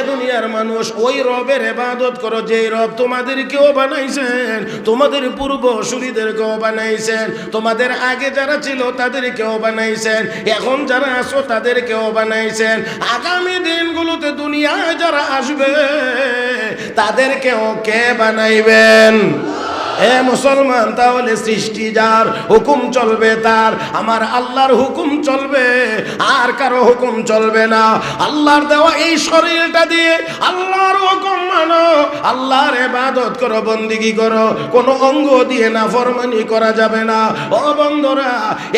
দুনিয়ার মানুষ, ওই রবের ইবাদত করো যেই রব তোমাদেরকেও বানাইছেন, তোমাদের পূর্বসূরীদেরকেও বানাইছেন, তোমাদের আগে যারা ছিল তাদেরকেও বানাইছেন, এখন যারা আসো তাদেরকেও বানাইছেন, আগামী দিনগুলোতে দুনিয়ায় যারা আসবে তাদেরকেও কে বানাইবেন? এ মুসলমান, তাহলে সৃষ্টি যার, হুকুম চলবে তার, আমার আল্লাহর হুকুম চলবে, আর কারো হুকুম চলবে না। আল্লাহর দেওয়া এই শরীরটা দিয়ে আল্লাহর হুকুম মানো, আল্লাহর ইবাদত করো, বন্দেগী করো, কোনো অঙ্গ দিয়ে নাফরমানি করা যাবে না। ও বন্ধুরা,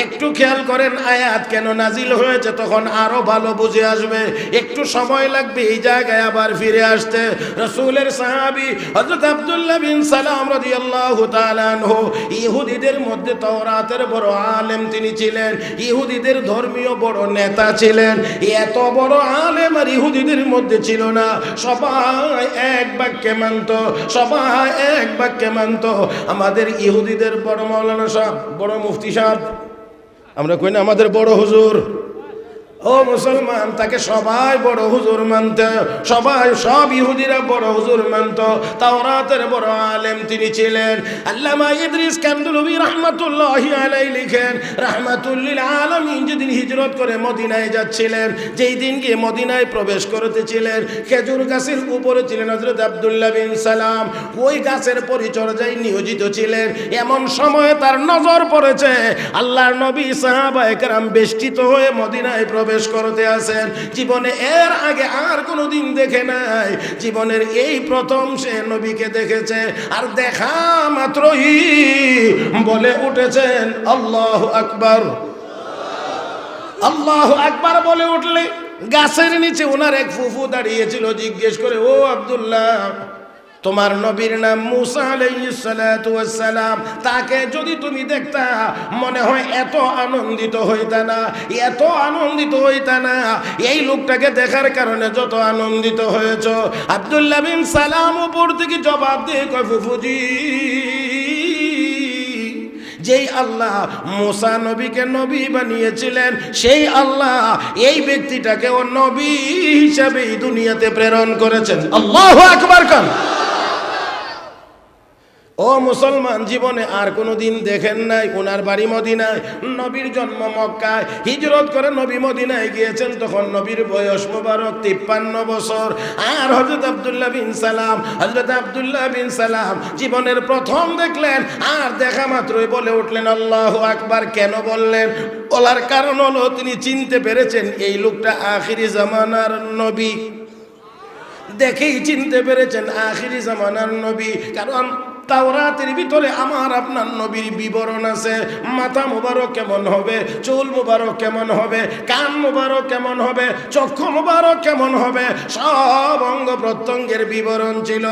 একটু খেয়াল করেন আয়াত কেন নাজিল হয়েছে, তখন আরো ভালো বুঝে আসবে। একটু সময় লাগবে এই জায়গায় আবার ফিরে আসতে। রাসূলের সাহাবী হযরত আব্দুল্লাহ বিন সালাম রাদিয়াল্লাহু তাআলা আনহু ইহুদিদের মধ্যে তাওরাতের বড় আলেম তিনি ছিলেন, ইহুদিদের ধর্মীয় বড় নেতা ছিলেন। এত বড় আলেম আর ইহুদিদের মধ্যে ছিল না, সবাই এক বাক্যে মানত, সবাই এক বাক্যে মানত। আমাদের ইহুদিদের বড় মাওলানা সাহেব, বড় মুফতি সাহেব, আমরা কই না আমাদের বড় হুজুর, ও মুসলমান, তাকে সবাই বড় হুজুর মানত, সবাই, সব ইহুদিরা বড় হুজুর মানত। তাওরাতের বড় আলেম তিনি ছিলেন। আল্লামা ইদ্রিস কান্দলুবি রাহমাতুল্লাহি আলাইহি লিখেন, রাহমাতুল লিল আলামিন যেদিন হিজরত করে মদিনায় যাচ্ছিলেন, যেই দিন গিয়ে মদিনায় প্রবেশ করতেছিলেন, খেজুর গাছের উপরে ছিলেন হযরত আব্দুল্লাহ বিন সালাম, ওই গাছের পরিচর্যায় নিয়োজিত ছিলেন। এমন সময় তার নজর পড়েছে আল্লাহর নবী সাহাবায়ে কেরাম বেষ্টিত হয়ে মদিনায় প্রবেশ করতে আসেন। জীবনে এর আগে আর কোনোদিন দেখে নাই, জীবনের এই প্রথম সে নবীকে দেখেছে। আর দেখা মাত্রই বলে উঠেছেন আল্লাহু আকবার, আল্লাহু আকবার বলে উঠলে গাছের নিচে ওনার এক ফুফু দাঁড়িয়েছিল, জিজ্ঞেস করে, ও আব্দুল্লাহ, তোমার নবীর নাম মুসা আলাইহিস সালাতু ওয়াস সালাম, তাকে যদি তুমি দেখতা মনে হয় এত আনন্দিত হইতা না, এত আনন্দিত হইতা না এই লোকটাকে দেখার কারণে যত আনন্দিত হয়েছ। আব্দুল্লাহ বিন সালাম উপর থেকে জবাব দিয়ে কয়, ফুফুজি, যেই আল্লাহ মুসা নবীকে নবী বানিয়েছিলেন, সেই আল্লাহ এই ব্যক্তিটাকে ও নবী হিসাবে এই দুনিয়াতে প্রেরণ করেছেন। আল্লাহু আকবার কান। ও মুসলমান, জীবনে আর কোনো দিন দেখেন নাই। ওনার বাড়ি মদিনায়, নবীর জন্ম মক্কায়, হিজরত করে নবী মদিনায় গিয়েছেন, তখন নবীর বয়স মোবারক 53 বছর। আর হযরত আব্দুল্লাহ বিন সালাম, হযরত আব্দুল্লাহ বিন সালাম জীবনের প্রথম দেখলেন, আর দেখা মাত্রই বলে উঠলেন আল্লাহু আকবার। কেন বললেন? বলার কারণ হলো তিনি চিনতে পেরেছেন এই লোকটা আখিরি জামানার নবী। দেখেই চিনতে পেরেছেন আখিরি জামানার নবী, কারণ তাওরাতের ভিতরে আমার আপনার নবীর বিবরণ আছে। মাথা মুবারক কেমন হবে, চুল মুবারক কেমন হবে, কান মুবারক কেমন হবে, চক্ষু মুবারক কেমন হবে, সব অঙ্গ প্রত্যঙ্গের বিবরণ ছিল।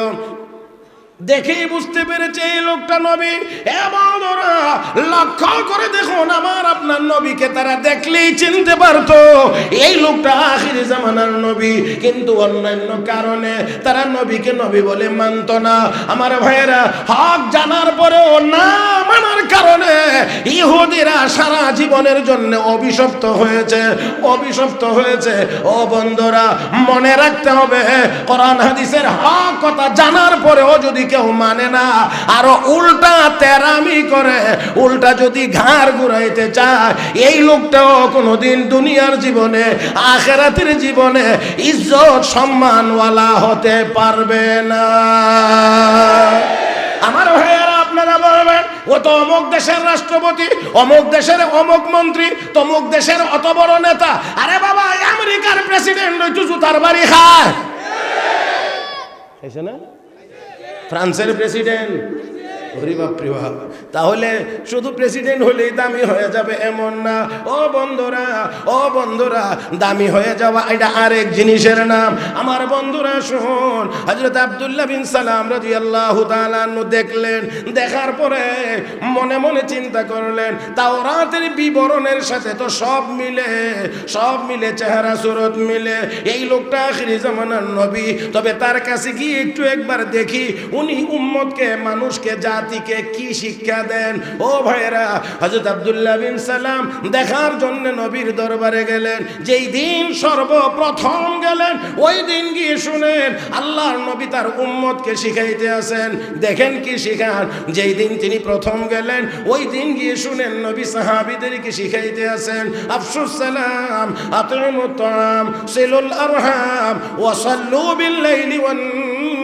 দেখেই বুঝতে পেরেছে এই লোকটা নবী। এবং ওরা লক্ষ্য করে দেখুন, আমার আপনার নবীকে তারা দেখলেই চিনতে পারতো এই লোকটা আখিরি জামানার নবী, কিন্তু অন্যান্য কারণে তারা নবীকে নবী বলে মানত না। আমার ভাইয়েরা, হক জানার পরেও না মানার কারণে ইহুদিরা সারা জীবনের জন্য অভিশপ্ত হয়েছে, অভিশপ্ত হয়েছে। ও বন্ধুরা, মনে রাখতে হবে, কোরআন হাদিসের হক কথা জানার পরেও যদি কেউ মানে না, আরো উল্টা তেরামি করে, উল্টা যদি ঘাড় ঘুরাইতে চায়, এই লোকটাও কোনোদিন দুনিয়ার জীবনে, আখিরাতের জীবনে ইজ্জত সম্মানওয়ালা হতে পারবে না। আমার ভাইয়েরা, আপনারা বলবেন, ও তো অমুক দেশের রাষ্ট্রপতি, অমুক দেশের অমুক মন্ত্রী, তমুক দেশের অত বড় নেতা। আরে বাবা, আমেরিকার প্রেসিডেন্ট ওই জুতার বাড়ি খায়, না? ফ্রান্সের প্রেসিডেন্ট, ওরে বাপরে বাপ, তাহলে শুধু প্রেসিডেন্ট হলেই দামি হয়ে যাবে এমন না। ও বন্ধুরা, ও বন্ধুরা, দামি হয়ে যাওয়া এটা আরেক জিনিসের নাম। আমার বন্ধুরা শুন, হযরত আব্দুল্লাহ বিন সালাম রাদিয়াল্লাহু তাআলা আনহু দেখলেন, দেখার পরে মনে মনে চিন্তা করলেন, তাওরাতের বিবরণের সাথে তো সব মিলে, সব মিলে, চেহারা সুরত মিলে, এই লোকটা আখিরি জামানার নবী। তবে তার কাছে গিয়ে একটু একবার দেখি উনি উম্মতকে, মানুষকে যা জাতিকে কি শিক্ষা দেন? ও ভাইরা, হযরত আব্দুল্লাহ বিন সালাম দেখার জন্য নবীর দরবারে গেলেন। যেই দিন সর্বপ্রথম গেলেন ওই দিন গিয়ে শুনেন আল্লাহর নবী তার উম্মতকে শিখাইতে আছেন। দেখেন কি শিখান। যেই দিন তিনি প্রথম গেলেন ওই দিন গিয়ে শুনেন নবী সাহাবীদেরকে শিখাইতে আছেন আফশুস সালাম, আতিমুত তাআম, সিলুল আরহাম, ওয়া সাল্লু বিল লাইলি ওয়ান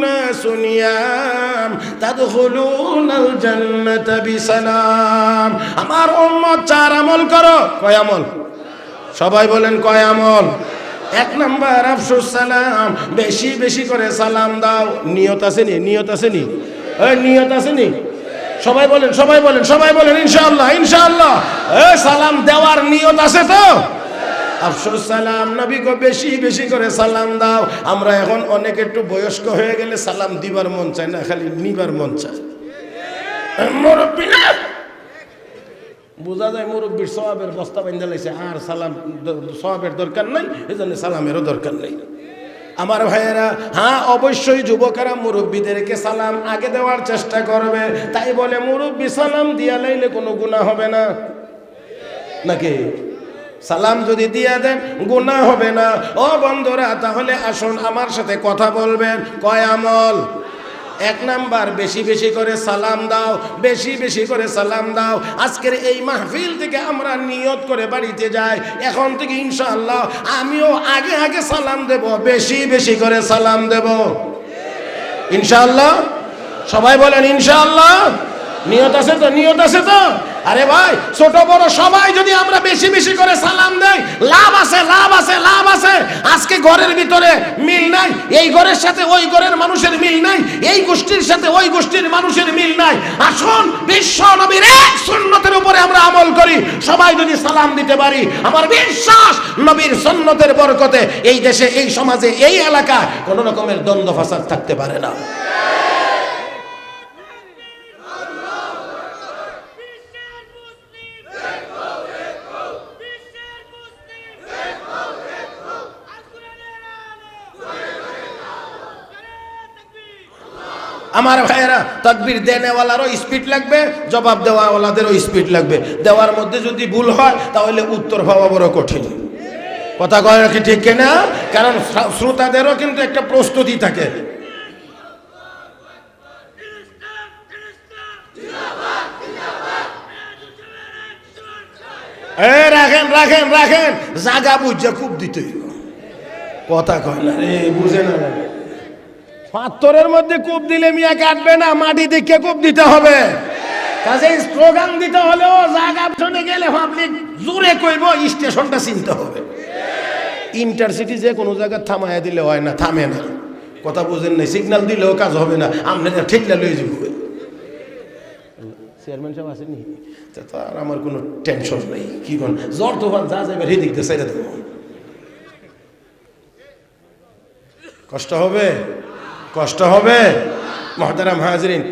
নাসু নিয়াম, তাদখুলুনাল জান্নাতা বিসালাম। আমার উম্মত চার আমল করো। কয় আমল? সবাই বলেন কয় আমল? এক নাম্বার আফশুস সালাম, বেশি বেশি করে সালাম দাও। নিয়ত আছে নি? নিয়ত আছে নি? এই নিয়ত আছে নি? সবাই বলেন, সবাই বলেন, সবাই বলেন ইনশাআল্লাহ, ইনশাআল্লাহ। এই সালাম দেওয়ার নিয়ত আছে তো? আফশুস সালাম, নবীকে বেশি বেশি করে সালাম দাও। আমরা এখন অনেক একটু বয়স্ক হয়ে গেলে সালাম দিবার মন চায় না, খালি নিবার মন চায়। মুরব্বী না বোঝা যায় মুরব্বীর সওয়াবের বস্তা বাঁধা লাইছে, আর সালাম সওয়াবের দরকার নাই, এজন্য সালামেরও দরকার নেই। আমার ভাইয়েরা, হ্যাঁ অবশ্যই যুবকেরা মুরব্বীদেরকে সালাম আগে দেওয়ার চেষ্টা করবে। তাই বলে মুরব্বী সালাম দিয়া লাইলে কোনো গুনাহ হবে না নাকি? সালাম যদি দিয়া দেন গুনাহ হবে না। ও বন্ধুরা, তাহলে আসুন আমার সাথে কথা বলবেন। কয় আমল? এক নাম্বার বেশি বেশি করে সালাম দাও, বেশি বেশি করে সালাম দাও। আজকের এই মাহফিল থেকে আমরা নিয়ত করে বাড়িতে যাই, এখন থেকে ইনশাআল্লাহ আমিও আগে আগে সালাম দেব, বেশি বেশি করে সালাম দেব ইনশাআল্লাহ। সবাই বলেন ইনশাআল্লাহ। নিয়ত আছে তো? নিয়ত আছে তো? আরে ভাই, ছোট বড় সবাই যদি আমরা বেশি বেশি করে সালাম দেই, লাভ আছে, লাভ আছে, লাভ আছে। আজকে ঘরের ভিতরে মিল নাই, এই ঘরের সাথে ওই ঘরের মানুষের মিল নাই, এই গোষ্ঠীর সাথে ওই গোষ্ঠীর মানুষের মিল নাই। আসুন বিশ্ব নবীর এক সুন্নতের উপরে আমরা আমল করি। সবাই যদি সালাম দিতে পারি, আমার বিশ্বাস নবীর সুন্নতের বরকতে এই দেশে, এই সমাজে, এই এলাকায় কোনো রকমের দ্বন্দ্ব ফাসাদ থাকতে পারে না। আমার ভাইয়েরা, তাকবীর দেনেওয়ালারও স্পিড লাগবে, জবাব দেওয়াওয়ালাদেরও স্পিড লাগবে। দেওয়ার মধ্যে যদি ভুল হয় তাহলে উত্তর পাওয়া বড় কঠিন। কথা কয় নাকি ঠিক কিনা? কারণ শ্রোতাদেরও কিন্তু একটা প্রস্তুতি থাকে। রাখেন রাখেন রাখেন, জাগা বুঝা খুব দিতে। কথা কয় না রে, বুঝে না। পাথরের মধ্যে কূপ দিলে মিয়া কাটবে না, মাটি দেখে কূপ দিতে হবে। কাজে স্লোগান দিতে হলেও জায়গা শুনে গেলে পাবলিক জোরে কইব, স্টেশনটা চিনতে হবে। ইন্টারসিটি যে কোনো জায়গায় থামাইয়া দিলে হয় না, থামে না। কথা বুঝেন নাই? সিগন্যাল দিলেও কাজ হবে না, আপনারা ঠিকলা লয়ে যাব। চেয়ারম্যান সাহেব আসেনি তো আর আমার কোনো টেনশন নেই। কি কোন জ্বর তোফান যা যাবে রে দেখতে চাইলে দেবো। কষ্ট হবে, কষ্ট হবে। মুহতারাম হাজরিন,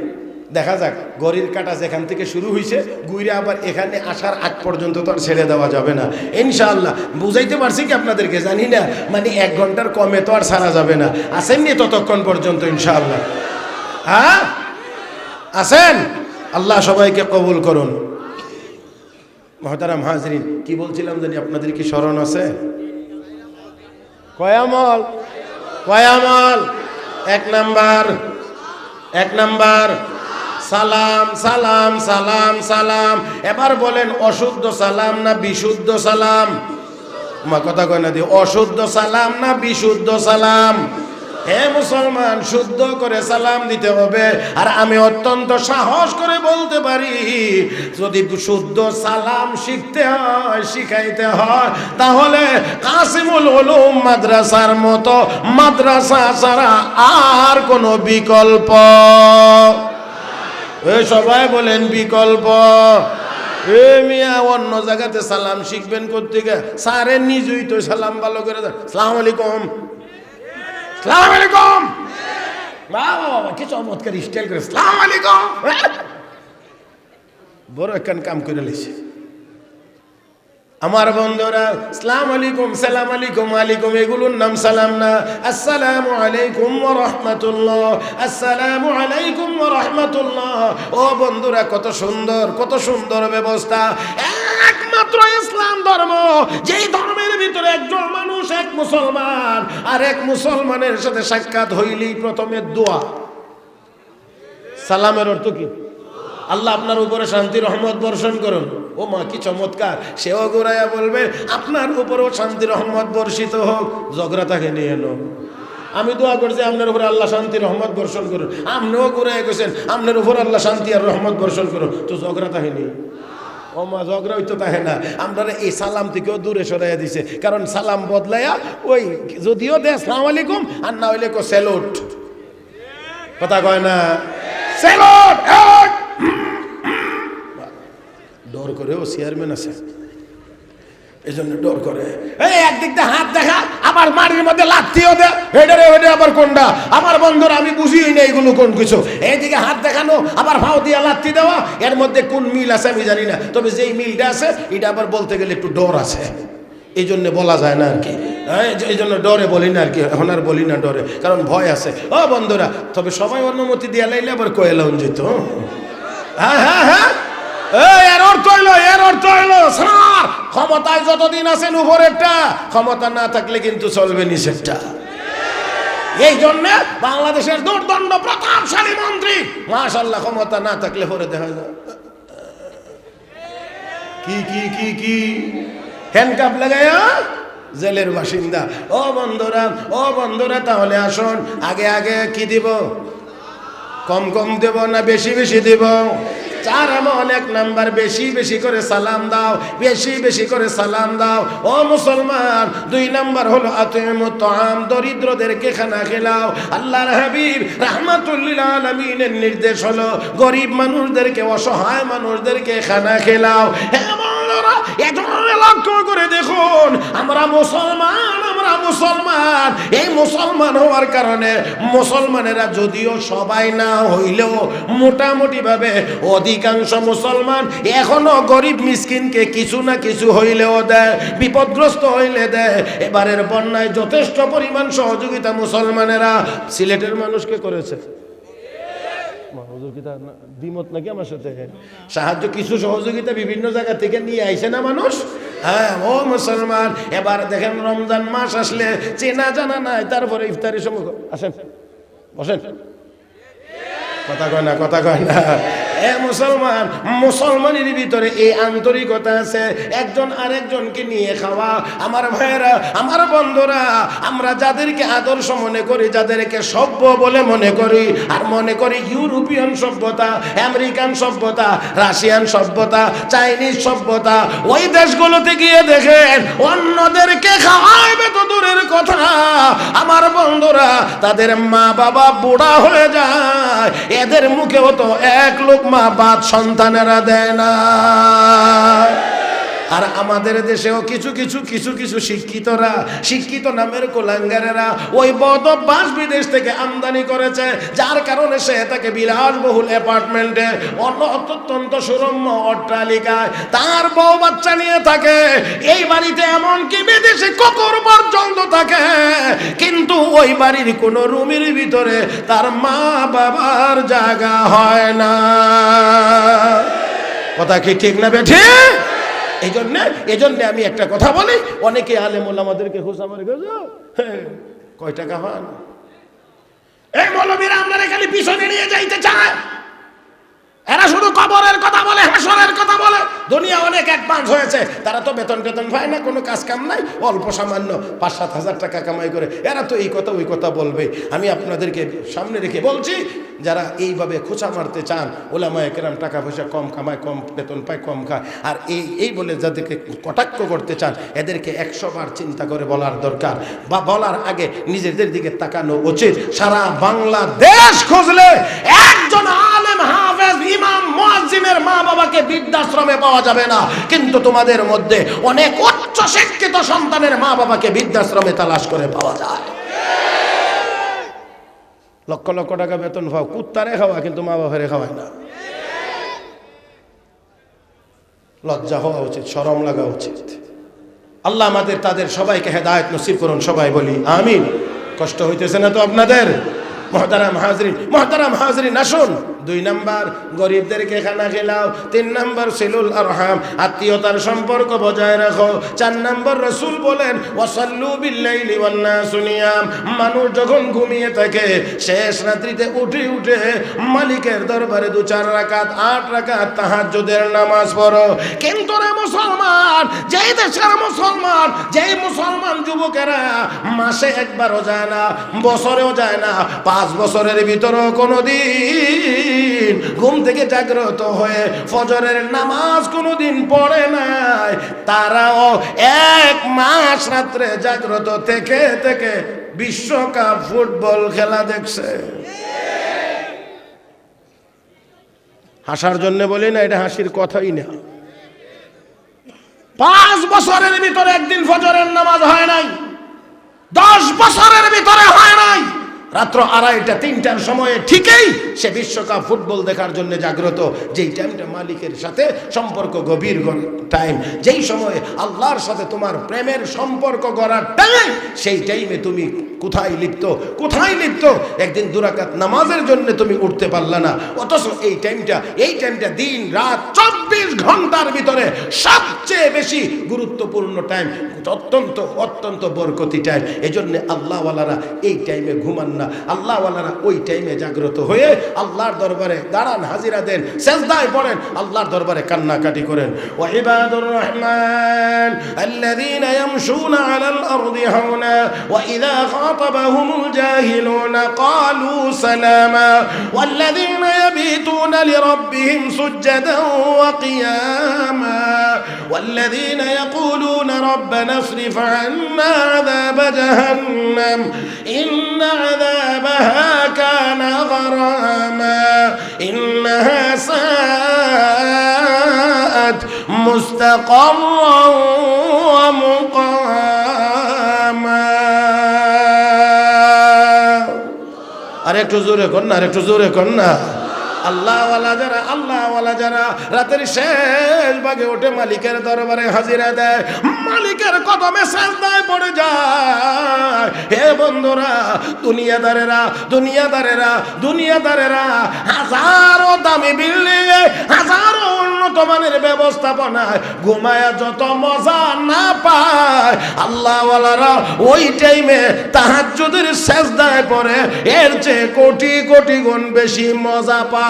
দেখা যাক ঘড়ির কাঁটা যেখান থেকে শুরু হয়েছে ঘুরে আবার এখানে আসার আগ পর্যন্ত তো আর ছেড়ে দেওয়া যাবে না ইনশাআল্লাহ। বুঝাইতে পারছি কি আপনাদেরকে জানি না, মানে 1 ঘন্টার কমে তো আর ছাড়া যাবে না। আসেননি ততক্ষণ পর্যন্ত ইনশাআল্লাহ? হ্যাঁ আসেন। আল্লাহ সবাইকে কবুল করুন। মুহতারাম হাজরিন, কি বলছিলাম জানি, আপনাদের কি স্মরণ আছে? কয় আমল? কয় আমল? এক নাম্বার সালাম, সালাম, সালাম, সালাম। এবার বলেন অশুদ্ধ সালাম না বিশুদ্ধ সালাম? মা কথা কয় না দি, অশুদ্ধ সালাম না বিশুদ্ধ সালাম? হে মুসলমান, শুদ্ধ করে সালাম দিতে হবে। আর আমি অত্যন্ত সাহস করে বলতে পারি, যদি শুদ্ধ সালাম শিখতে হয়, শিখাইতে হয়, তাহলে কাসিমুল উলুম মাদ্রাসার মতো মাদ্রাসা ছাড়া আর কোনো বিকল্প, সবাই বলেন বিকল্প। মিয়া অন্য জায়গাতে সালাম শিখবেন করতে গিয়ে স্যারে নিজেই তো সালাম ভালো করে দেন। আসসালামু আলাইকুম, আসসালামু আলাইকুম, বাবা বাবা কি চমৎকার স্টাইল করে আসসালামু আলাইকুম, বড় একখান কাম করে লেছে। আমার বন্ধুরা, সালাম আলাইকুম, সালাম আলাইকুম, আলাইকুম এগুলোর নাম সালাম না। আসসালামু আলাইকুম ওয়া রাহমাতুল্লাহ, আসসালামু আলাইকুম ওয়া রাহমাতুল্লাহ। ও বন্ধুরা, কত সুন্দর, কত সুন্দর ব্যবস্থা। একমাত্র ইসলাম ধর্ম, যেই ধর্মের ভিতরে একজন মানুষ, এক মুসলমান আর এক মুসলমানের সাথে সাক্ষাৎ হইলেই প্রথমে দোয়া। সালামের অর্থ কি? আল্লাহ আপনার উপরে শান্তি রহমত বর্ষণ করুন। ও মা, কি চমৎকার! সেও গোড়াইয়া বলবে আপনার উপরেও শান্তি রহমত বর্ষিত হোক। ঝগড়া তাকে নিয়ে এলো। আমি দোয়া করছি আপনার উপরে আল্লাহ শান্তি রহমত বর্ষণ করুন, আপনিও গোড়াইয়া গেছেন আপনার উপর আল্লাহ শান্তি আর রহমত বর্ষণ করুন, তো ঝগড়া তাকে নিয়ে। ও মা, ঝগড়া হইতো তাহে না। আপনারা এই সালাম থেকেও দূরে সরাইয়া দিছে, কারণ সালাম বদলাইয়া ওই যদিও দে আসসালামু আলাইকুম আর না হইলে কো স্যালুট। কথা কয় না, স্যালুট। ডর করে, ও চেয়ারম্যান আছে এই জন্য ডর করে। এই একদিক দিয়ে হাত দেখা, আবার মাটির মধ্যে লাথিও দে, হেডারে হেডে আবার কোনটা। আমার বন্ধুরা, আমি বুঝিই না এগুলো কোন কিছু। এইদিকে হাত দেখানো, আবার ভাও দিয়া লাথি দেওয়া, এর মধ্যে কোন মিল আছে আমি জানি না, তবে যেই মিলটা আছে এটা আবার বলতে গেলে একটু ডর আছে, এই জন্য বলা যায় না আর কি। এই জন্য ডরে বলি না আর কি, এখন আর বলি না ডরে, কারণ ভয় আছে। ও বন্ধুরা, তবে সবাই অনুমতি দিয়া লাইলে আবার কয়েলাম যেত। হ্যাঁ হ্যাঁ হ্যাঁ, এর অর্থ হইলো স্যার, ক্ষমতায় যতদিন আছেন উপরেরটা, ক্ষমতা না থাকলে কিন্তু চলবে নিষেধটা। এই জন্য বাংলাদেশের দুর্দণ্ড প্রতাপশালী মন্ত্রী, মাশাআল্লাহ, ক্ষমতা না থাকলে পরে দেখা যায় কি কি কি কি হ্যান্ডকাপ লাগাইয়া জেলের বাসিন্দা। ও বন্ধুরা, তাহলে আসুন, আগে আগে কি দিব? কম কম দেব না বেশি বেশি দেব? 4 এমন 1 নাম্বার, বেশি বেশি করে সালাম দাও, বেশি বেশি করে সালাম দাও। ও মুসলমান, 2 নাম্বার হলো আতিমুত তাআম, দরিদ্রদেরকে খানা খেলাও। আল্লাহর হাবিব রাহমাতুল লিল আলামিনের নির্দেশ হলো গরিব মানুষদেরকে, অসহায় মানুষদেরকে খানা খেলাও। হে বন্ধুরা, এটা লক্ষ্য করে দেখুন, আমরা মুসলমান, এই মুসলমান হওয়ার কারণে মুসলমানেরা যদিও সবাই না হইলেও মোটামুটি ভাবে অধিকাংশ মুসলমান এখনো গরিব মিসকিনকে কিছু না কিছু হইলেও দেয়, বিপদগ্রস্ত হইলে দেয়। এবারের বন্যায় যথেষ্ট পরিমাণ সহযোগিতা মুসলমানেরা সিলেটের মানুষকে করেছে। দ্বিমত নাকি আমার সাথে? সাহায্য, কিছু সহযোগিতা বিভিন্ন জায়গা থেকে নিয়ে আইছে না মানুষ। হ্যাঁ, ও মুসলমান, এবার দেখেন রমজান মাস আসলে চেনা জানা নাই, তারপরে ইফতারের সময় আসেন, বসেন, কথা কয় না। এ মুসলমান, মুসলমানের ভিতরে এই আন্তরিকতা আছে, একজন আরেকজনকে নিয়ে খাওয়া। আমার ভাইয়েরা, আমার বন্ধুরা, আমরা যাদেরকে আদর্শ মনে করি, যাদেরকে সভ্য বলে মনে করি, আর মনে করি ইউরোপিয়ান সভ্যতা, আমেরিকান সভ্যতা, রাশিয়ান সভ্যতা, চাইনিজ সভ্যতা, ওই দেশগুলোতে গিয়ে দেখেন অন্যদেরকে খাওয়াইবে তো দূরের কথা, আমার বন্ধুরা, তাদের মা বাবা বুড়া হয়ে যায়, এদের মুখেও তো এক লোক মা বাপ সন্তানেরা দেয় না। আর আমাদের দেশেও কিছু কিছু শিক্ষিত নামের কোলাঙ্গারেরা ওই বদ অভ্যাস বিদেশ থেকে আমদানি করেছে, যার কারণে সে তাকে বিলাসবহুল অ্যাপার্টমেন্টে, অত্যন্ত সুরম্য অট্টালিকায় তার বউ বাচ্চা নিয়ে থাকে। এই বাড়িতে এমনকি বিদেশি কুকুর পর্যন্ত থাকে, কিন্তু ওই বাড়ির কোন রুমের ভিতরে তার মা বাবার জায়গা হয় না। কথা কি ঠিক না বেঠি? এই জন্য আমি একটা কথা বলি, অনেকে আলেম ওলামাদেরকে খোঁজা মারে, কয় টাকা পান? এই মৌলবীরা আপনারা খালি পিছনে নিয়ে যাইতে চায়, এরা শুধু কবরের কথা বলে, হাসরের কথা বলে। দুনিয়া অনেক অ্যাডভান্স হয়েছে, তারা তো বেতন পায় না, কোনো কাজ কাম নাই, অল্প সামান্য 5-7 হাজার টাকা কামাই করে। এরা তো এই কথা ওই কথা বলবে। আমি আপনাদেরকে সামনে রেখে বলছি, যারা এইভাবে খোঁচা মারতে চান, ওলামায়ে কেরাম টাকা পয়সা কম কামায়, কম বেতন পায়, কম খায়, আর এই বলে যাদেরকে কটাক্ষ করতে চান, এদেরকে 100 বার চিন্তা করে বলার দরকার, বা বলার আগে নিজেদের দিকে তাকানো উচিত। সারা বাংলাদেশ খুঁজলে একজন আলেম, হাফেজ, ইমাম, মুয়াজ্জিনের মা বাবাকে বৃদ্ধাশ্রমে পাওয়া যাবে না, কিন্তু তোমাদের মধ্যে অনেক উচ্চ শিক্ষিত সন্তানের মা বাবাকে বৃদ্ধাশ্রমে তালাশ করে পাওয়া যায়। লক্ষ লক্ষ টাকা বেতন পাও, কুত্তারে খাওয়া, কিন্তু মা বাবারে খাওয়ায় না। লজ্জা হওয়া উচিত, শরম লাগা উচিত। আল্লাহ আমাদের তাদের সবাইকে হেদায়েত নসিব করুন, সবাই বলি আমিন। কষ্ট হইতেছে না তো আপনাদের? মোহতারাম হাজরিন, আসুন 2 নাম্বার গরিবদেরকে খানা খেলাও, 3 নাম্বার সিলুল আরহাম, আত্মীয়তার সম্পর্ক বজায় রাখো, 4 নাম্বার রাসূল বলেন ওয়াসাল্লু বিল্লাইলি ওয়ান নাসু নিয়াম, মানুষ যখন ঘুমিয়ে থাকে শেষ রাত্রিতে উঠে উঠে মালিকের দরবারে 2-4 রাকাত 8 রাকাত তাহাজ্জুদের নামাজ পড়ো। কিন্তু রে মুসলমান, যেই দেশের মুসলমান, যেই মুসলমান যুবকেরা মাসে একবারও যায় না, বছরেও যায় না, 5 বছরের ভিতরেও কোনোদিন ঘুম থেকে জাগ্রত হয়ে ফজরের নামাজ কোনোদিন পড়ে নাই, তারাও 1 মাস রাত্রে জাগ্রত থেকে থেকে বিশ্বকাপ ফুটবল খেলা দেখছে। হাসার জন্য বলি না, এটা হাসির কথাই না। 5 বছরের ভিতরে একদিন ফজরের নামাজ হয় নাই, 10 বছরের ভিতরে হয় নাই, রাত্র 2:30-3টার সময়ে ঠিকই সে বিশ্বকাপ ফুটবল দেখার জন্য জাগ্রত। যেই টাইমটা মালিকের সাথে সম্পর্ক গভীর টাইম, যেই সময়ে আল্লাহর সাথে তোমার প্রেমের সম্পর্ক গড়ার টাইম, সেই টাইমে তুমি কোথায় লিপ্ত, কোথায় লিপ্ত? একদিন 2 রাকাত নামাজের জন্য তুমি উঠতে পারলা না, অথচ এই টাইমটা দিন রাত 24 ঘন্টার ভিতরে সবচেয়ে বেশি গুরুত্বপূর্ণ টাইম, অত্যন্ত বরকতি টাইম। এজন্য আল্লাহওয়ালারা এই টাইমে ঘুমান না, আল্লাহওয়ালারা ওই টাইমে জাগ্রত হয়ে আল্লাহর দরবারে দাঁড়ান, হাজিরা দেন, সেজদায় পড়েন, আল্লাহর দরবারে কান্নাকাটি করেন। ওয়া ইবাদুর রহমান আল্লাযীনা ইয়ামশুনা আলাল আরদি হাওনা ওয়া ইযা খাতাবাহুমুল জাহিলুনা ক্বালু সালামা ওয়াল্লাযীনা ইয়াবিতুনা লিরাব্বিহিম সুজদান ওয়া কিয়ামা ওয়াল্লাযীনা ইয়াকুলুনা রাব্বানা اصرف عنا عذاب جهنم إن عذابها كان غراما إنها ساءت مستقرا ومقاما। আরেকটু জোরে কর না, আরেকটু জোরে কর না। আল্লাহওয়ালা যারা রাতের শেষ ভাগে ওঠে মালিকের দরবারে হাজিরা দেয়, মালিকের কদমে সেজদায় পড়ে যায়। হে বন্ধুরা, দুনিয়াদারেরা হাজারো দামি বিল্ডিং এ, হাজারো উন্নত মানের ব্যবস্থাপনায় ঘুমায়া যত মজা না পায়, আল্লাহওয়ালারা ওই টাইমে তাহাজ্জুদের সেজদায় পড়ে এর চেয়ে কোটি কোটি গুণ বেশি মজা পায়।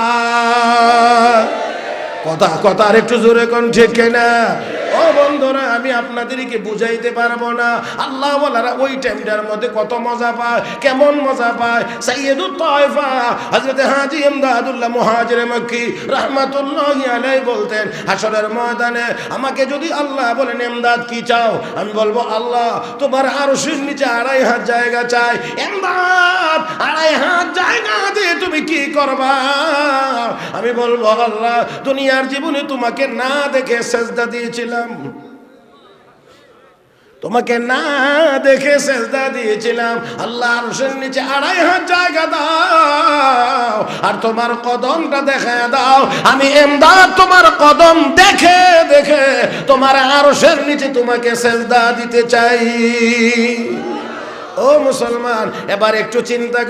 কথা আর একটু জোরে কোন, ঠিক না? ও বন্ধুরা, আমি আপনাদেরকে বুঝাইতে পারবো না আল্লাহ ওয়ালারা ওই টাইমটার মধ্যে কত মজা পায়, কেমন মজা পায়। সাইয়্যিদুত তায়েফা হযরত হাজী ইমদাদুল্লাহ মুহাজিরে মক্কি রাহমাতুল্লাহি আলাইহি বলতেন, হাসরের ময়দানে আমাকে যদি আল্লাহ বলেন ইমদাদ কি চাও, আমি বলবো আল্লাহ তোমার আরশের নিচে 2.5 হাত জায়গা চাই। ইমদাদ 2.5 হাত জায়গা দিয়ে তুমি কি করবা? আমি বলবো আল্লাহ দুনিয়ার জীবনে তোমাকে না দেখে সেজদা দিয়েছিলাম, তোমাকে না দেখে সেজদা দিয়েছিলাম। আল্লাহ আরশের নিচে 2.5 হাত জায়গা দাও আর তোমার কদমটা দেখে দাও। আমি ইমদাদ তোমার কদম দেখে দেখে তোমার আরশের নিচে তোমাকে সেজদা দিতে চাই। ও মুসলমান, এবার একটু চিন্তা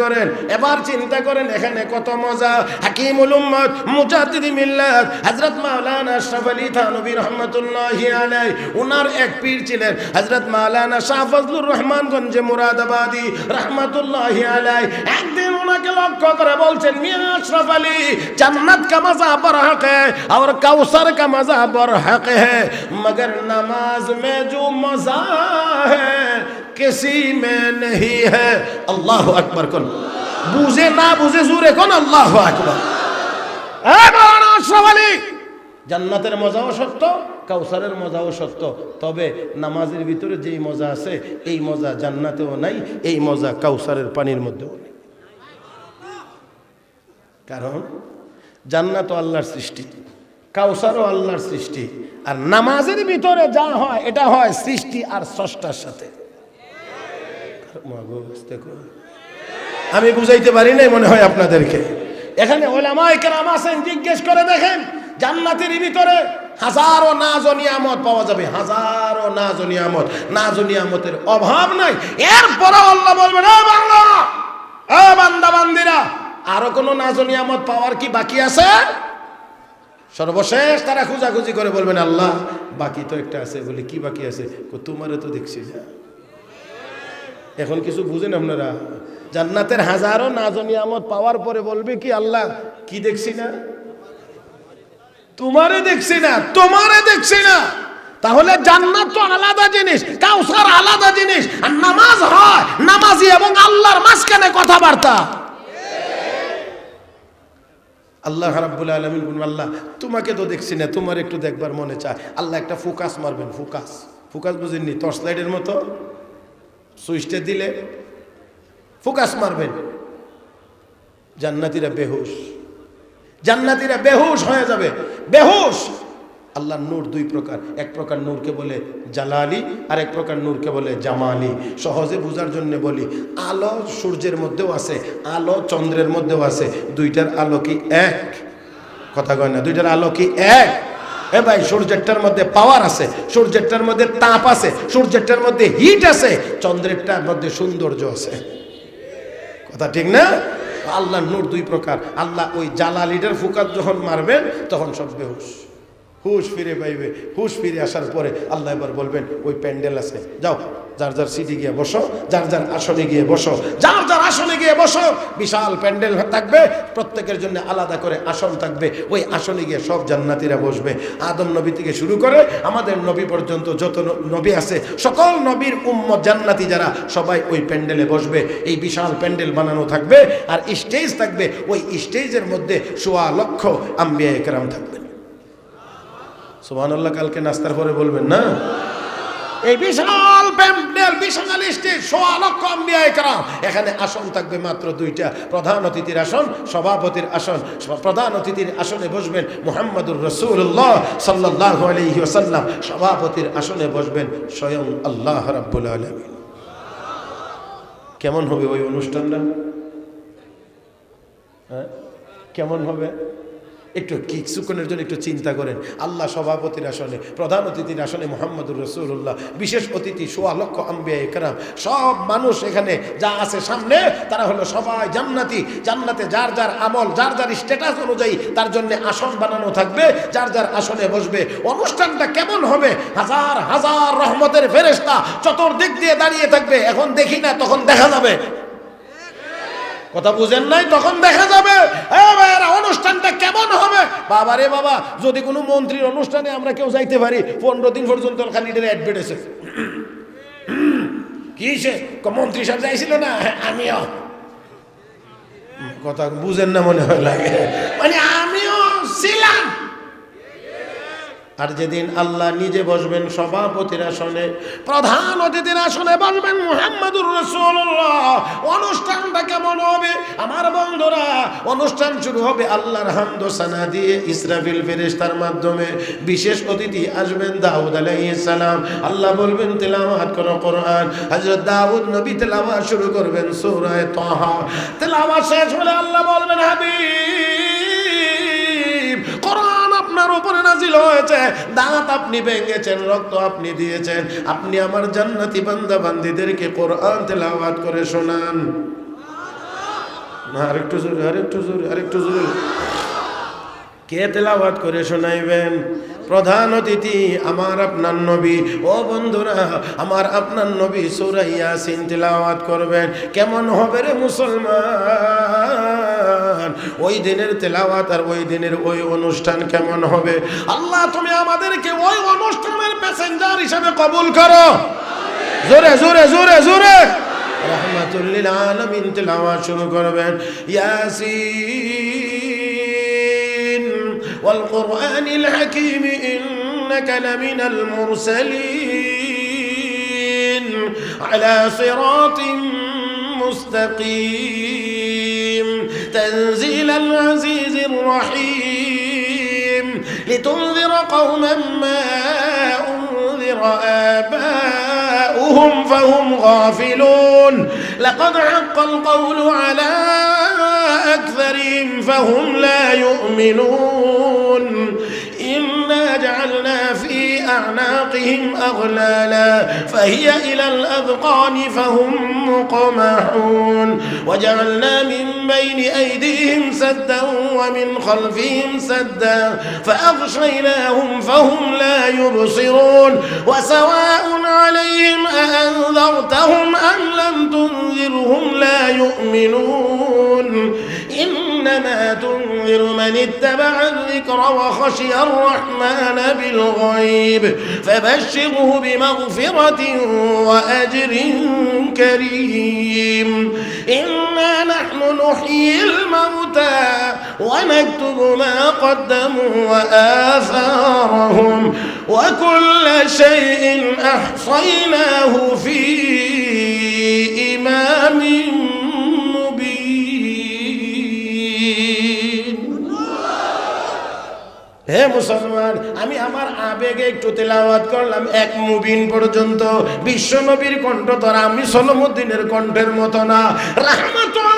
করেন, এখানে কত মজা। হাকিমুল উম্মত মুজাদ্দিদ মিল্লাত হযরত মাওলানা আশরাফ আলী থানভী রাহমাতুল্লাহি আলাইহি, উনার এক পীর ছিলেন হযরত মাওলানা শাহ ফজলুর রহমান গঞ্জে মুরাদাবাদী রাহমাতুল্লাহি আলাইহি। একদিন উনাকে লক্ষ্য করে বলছেন, মিয়া আশরাফ আলী, জান্নাত का मजा बरहक है और कौसर का मजा बरहक है, मगर नमाज में जो मजा है किसी में नहीं है। अल्लाह अकबर कौन बुझे ना बुझे জোরে কোন আল্লাহু আকবার। এ মাওলানা আশরাফ আলী, জান্নাতের মজাও সত্য, কাউসারের মজাও সত্য, তবে নামাজের ভিতরে যেই মজা আছে এই মজা জান্নাতেও নাই, এই মজা কাউসারের পানির মধ্যেও নেই। কারণ জান্নাত আল্লাহর সৃষ্টি, কাউসারও আল্লাহর সৃষ্টি, আর নামাজের ভিতরে যা হয় এটা হয় সৃষ্টি আর স্রষ্টার সাথে। আমি বুঝাইতে পারি নাই মনে হয় আপনাদেরকে। এখানে উলামায়ে কেরাম আছেন, জিজ্ঞেস করে দেখেন জান্নাতের ভিতরে হাজারো নাজ ও নিয়ামত পাওয়া যাবে, হাজারো নাজ ও নিয়ামত, নাজ ও নিয়ামতের অভাব নাই। এরপরে আল্লাহ বলবেন, ও বান্দা, ও বান্দা বান্দিরা, আরো কোনো নাজ ও নিয়ামত পাওয়ার কি বাকি আছে? সর্বশেষ তারা খোঁজাখুঁজি করে বলবেন, আল্লাহ বাকি তো একটা আছে। বলে কি বাকি আছে? তোমারে তো দেখছি না। এখন কিছু বুঝেন আপনারা? জান্নাতের হাজারো নাজ ও নিয়ামত পাওয়ার পরে বলবে কি, আল্লাহ কি দেখছি না? তোমারে দেখছি না, তোমারে দেখছি না। তাহলে জান্নাত তো আলাদা জিনিস, কাউসার আলাদা জিনিস, আর নামাজ হয় নামাজি এবং আল্লাহর মাঝখানে কথাবার্তা। আল্লাহ রাব্বুল আলামিন বলেন, আল্লাহ তোমাকে তো দেখছি না, তোমার একটু দেখবার মনে চায়। আল্লাহ একটা ফোকাস মারবেন, ফোকাস, ফোকাস বুঝেননি? টর্চ লাইটের মতো সুইচটা দিলে ফোকাস মারবেন। জান্নাতীরা বেহুশ, জান্নাতীরা বেহুশ হয়ে যাবে, বেহুশ। আল্লাহর নূর দুই প্রকার, এক প্রকার নূরকে বলে জালালি, আর এক প্রকার নূরকে বলে জামালি। সহজে বোঝার জন্য বলি, আলো সূর্যের মধ্যেও আছে, আলো চন্দ্রের মধ্যেও আছে। দুইটার আলো কি এক? কথা কয় না, দুইটার আলো কি এক? এ ভাই, সূর্যেরটার মধ্যে পাওয়ার আছে, সূর্যেরটার মধ্যে তাপ আছে, সূর্যেরটার মধ্যে হিট আছে, চন্দ্রেরটার মধ্যে সৌন্দর্য আছে। কথা ঠিক না? আল্লাহর নূর দুই প্রকার। আল্লাহ ওই জালালিটার ফোকাস যখন মারবেন তখন সব বেহুশ, হুশ ফিরে পাইবে। হুশ ফিরে আসার পরে আল্লাহ এবার বলবেন, ওই প্যান্ডেল আছে, যাও যার যার সিটে গিয়ে বসো, যার যার আসনে গিয়ে বসো, যার যার আসনে গিয়ে বসো। বিশাল প্যান্ডেল থাকবে, প্রত্যেকের জন্য আলাদা করে আসন থাকবে। ওই আসনে গিয়ে সব জান্নাতীরা বসবে। আদম নবী থেকে শুরু করে আমাদের নবী পর্যন্ত যত নবী আছে, সকল নবীর উম্মত জান্নাতি যারা, সবাই ওই প্যান্ডেলে বসবে। এই বিশাল প্যান্ডেল বানানো থাকবে, আর স্টেজ থাকবে। ওই স্টেজের মধ্যে 1.25 লক্ষ আম্বিয়া একরাম থাকবেন। সুবহানাল্লাহ, কালকে নাস্তার পরে বলবেন না? এই বিশাল প্যান্ডেল, বিশাল স্টেজ, 1.25 লক্ষ আম্বিয়া একরাম। এখানে আসন থাকবে মাত্র দুইটা, প্রধান অতিথির আসন, সভাপতির আসন। প্রধান অতিথির আসনে বসবেন মুহাম্মদুর রাসূলুল্লাহ সাল্লাল্লাহু আলাইহি ওয়াসাল্লাম, সভাপতির আসনে বসবেন স্বয়ং আল্লাহ রাব্বুল আলামিন। কেমন হবে ওই অনুষ্ঠানটা? হ্যাঁ, কেমন হবে? একটু কিছুক্ষণের জন্য একটু চিন্তা করেন। আল্লাহ সভাপতির আসনে, প্রধান অতিথির আসনে মুহাম্মদুর রাসূলুল্লাহ, বিশেষ অতিথি 1.25 লক্ষ আম্বিয়া একরাম। সব মানুষ এখানে যা আছে সামনে, তারা হলো সবাই জান্নাতি। জান্নাতে যার যার আমল, যার যার স্ট্যাটাস অনুযায়ী তার জন্য আসন বানানো থাকবে, যার যার আসনে বসবে। অনুষ্ঠানটা কেমন হবে? হাজার হাজার রহমতের ফেরেশতা চতুর্দিক দিয়ে দাঁড়িয়ে থাকবে। এখন দেখি না, তখন দেখা যাবে। কথা বুঝেন নাই? তখন দেখা যাবে অনুষ্ঠানটা কেমন হবে। বাবা রে বাবা, যদি কোনো মন্ত্রীর অনুষ্ঠানে আমরা কেউ যাইতে পারি, 15 দিন পর্যন্ত খালি অ্যাডভার্ট আছে। কি সে মন্ত্রী সাহেব যাইছিল না? আমিও। কথা বুঝেন না মনে হয়, লাগে মানে আমিও ছিলাম। আর যেদিন আল্লাহ নিজে বসবেন সভাপতির আসনে, প্রধান অতিথির আসনে বসবেন মুহাম্মদুর রাসূলুল্লাহ, অনুষ্ঠানটা কেমন হবে আমার বন্ধুরা? অনুষ্ঠান শুরু হবে আল্লাহর হামদ ও সানা দিয়ে, ইসরাফিল ফেরেশতার মাধ্যমে। বিশেষ অতিথি আসবেন দাউদ আলাইহিস সালাম। আল্লাহ বলবেন তেলাওয়াত করো কোরআন। হযরত দাউদ নবী তেলাওয়াত শুরু করবেন সূরা তাহা। তেলাওয়াত শেষ হলে আল্লাহ বলবেন, হাবিব কোরআন আপনার উপরে নাজিল হয়েছে, দাঁত আপনি ভেঙেছেন, রক্ত আপনি দিয়েছেন, আপনি আমার জান্নাতি বান্দা বান্দীদেরকে কোরআন তেলাওয়াত করে শোনান। আরেকটু জোরে, আরেকটু জোরে, আরেকটু জোরে। কে তেলাওয়াত করে শোনাইবেন? প্রধান অতিথি আমার আপনার নবী। ও বন্ধুরা, আমার আপনার নবী সূরা ইয়াসিন তেলাওয়াত করবেন। কেমন হবে রে মুসলমান? ওই দিনের তেলাওয়াত আর ওই দিনের ওই অনুষ্ঠান কেমন হবে? আল্লাহ তুমি আমাদেরকে ওই অনুষ্ঠানের প্যাসেঞ্জার হিসেবে কবুল করো। জোরে জোরে জোরে জোরে। রাহমাতুল লিল আলামিন তেলাওয়াত শুরু করবেন। ইয়াসিন ওয়াল কুরআনিল হাকীম ইন্নাকা লামিনাল মুরসালিন আলা সিরাতিন মুস্তাকিম তানজিলাল আজিজির রহিম লিতুনযিরা কওমান মা উনযিরা আবাউহুম ফাহুম গাফিলুন লাকাদ হাক্কাল কওলু আলা আকযারিহিম ফাহুম লা ইউমিনুন ইন্না জাআলনা أعناقهم أغلالا فهي إلى الأذقان فهم مقمحون وجعلنا من بين أيديهم سدا ومن خلفهم سدا فأغشيناهم فهم لا يبصرون وسواء عليهم أأنذرتهم أم لم تنذرهم لا يؤمنون إنما تنذر من اتبع الذكر وخشي الرحمن بالغيب فبشره بمغفرة وأجر كريم إنا نحن نحيي الموتى ونكتب ما قدموا وآثارهم وكل شيء أحصيناه في إمام مبين. হে মুসলমান, আমি আমার আবেগে একটু তেলাওয়াত করলাম এক মুবিন পর্যন্ত। বিশ্ব নবীর কণ্ঠ তো আমি সলমুদ্দিনের কণ্ঠের মতো না। রাহমাতুল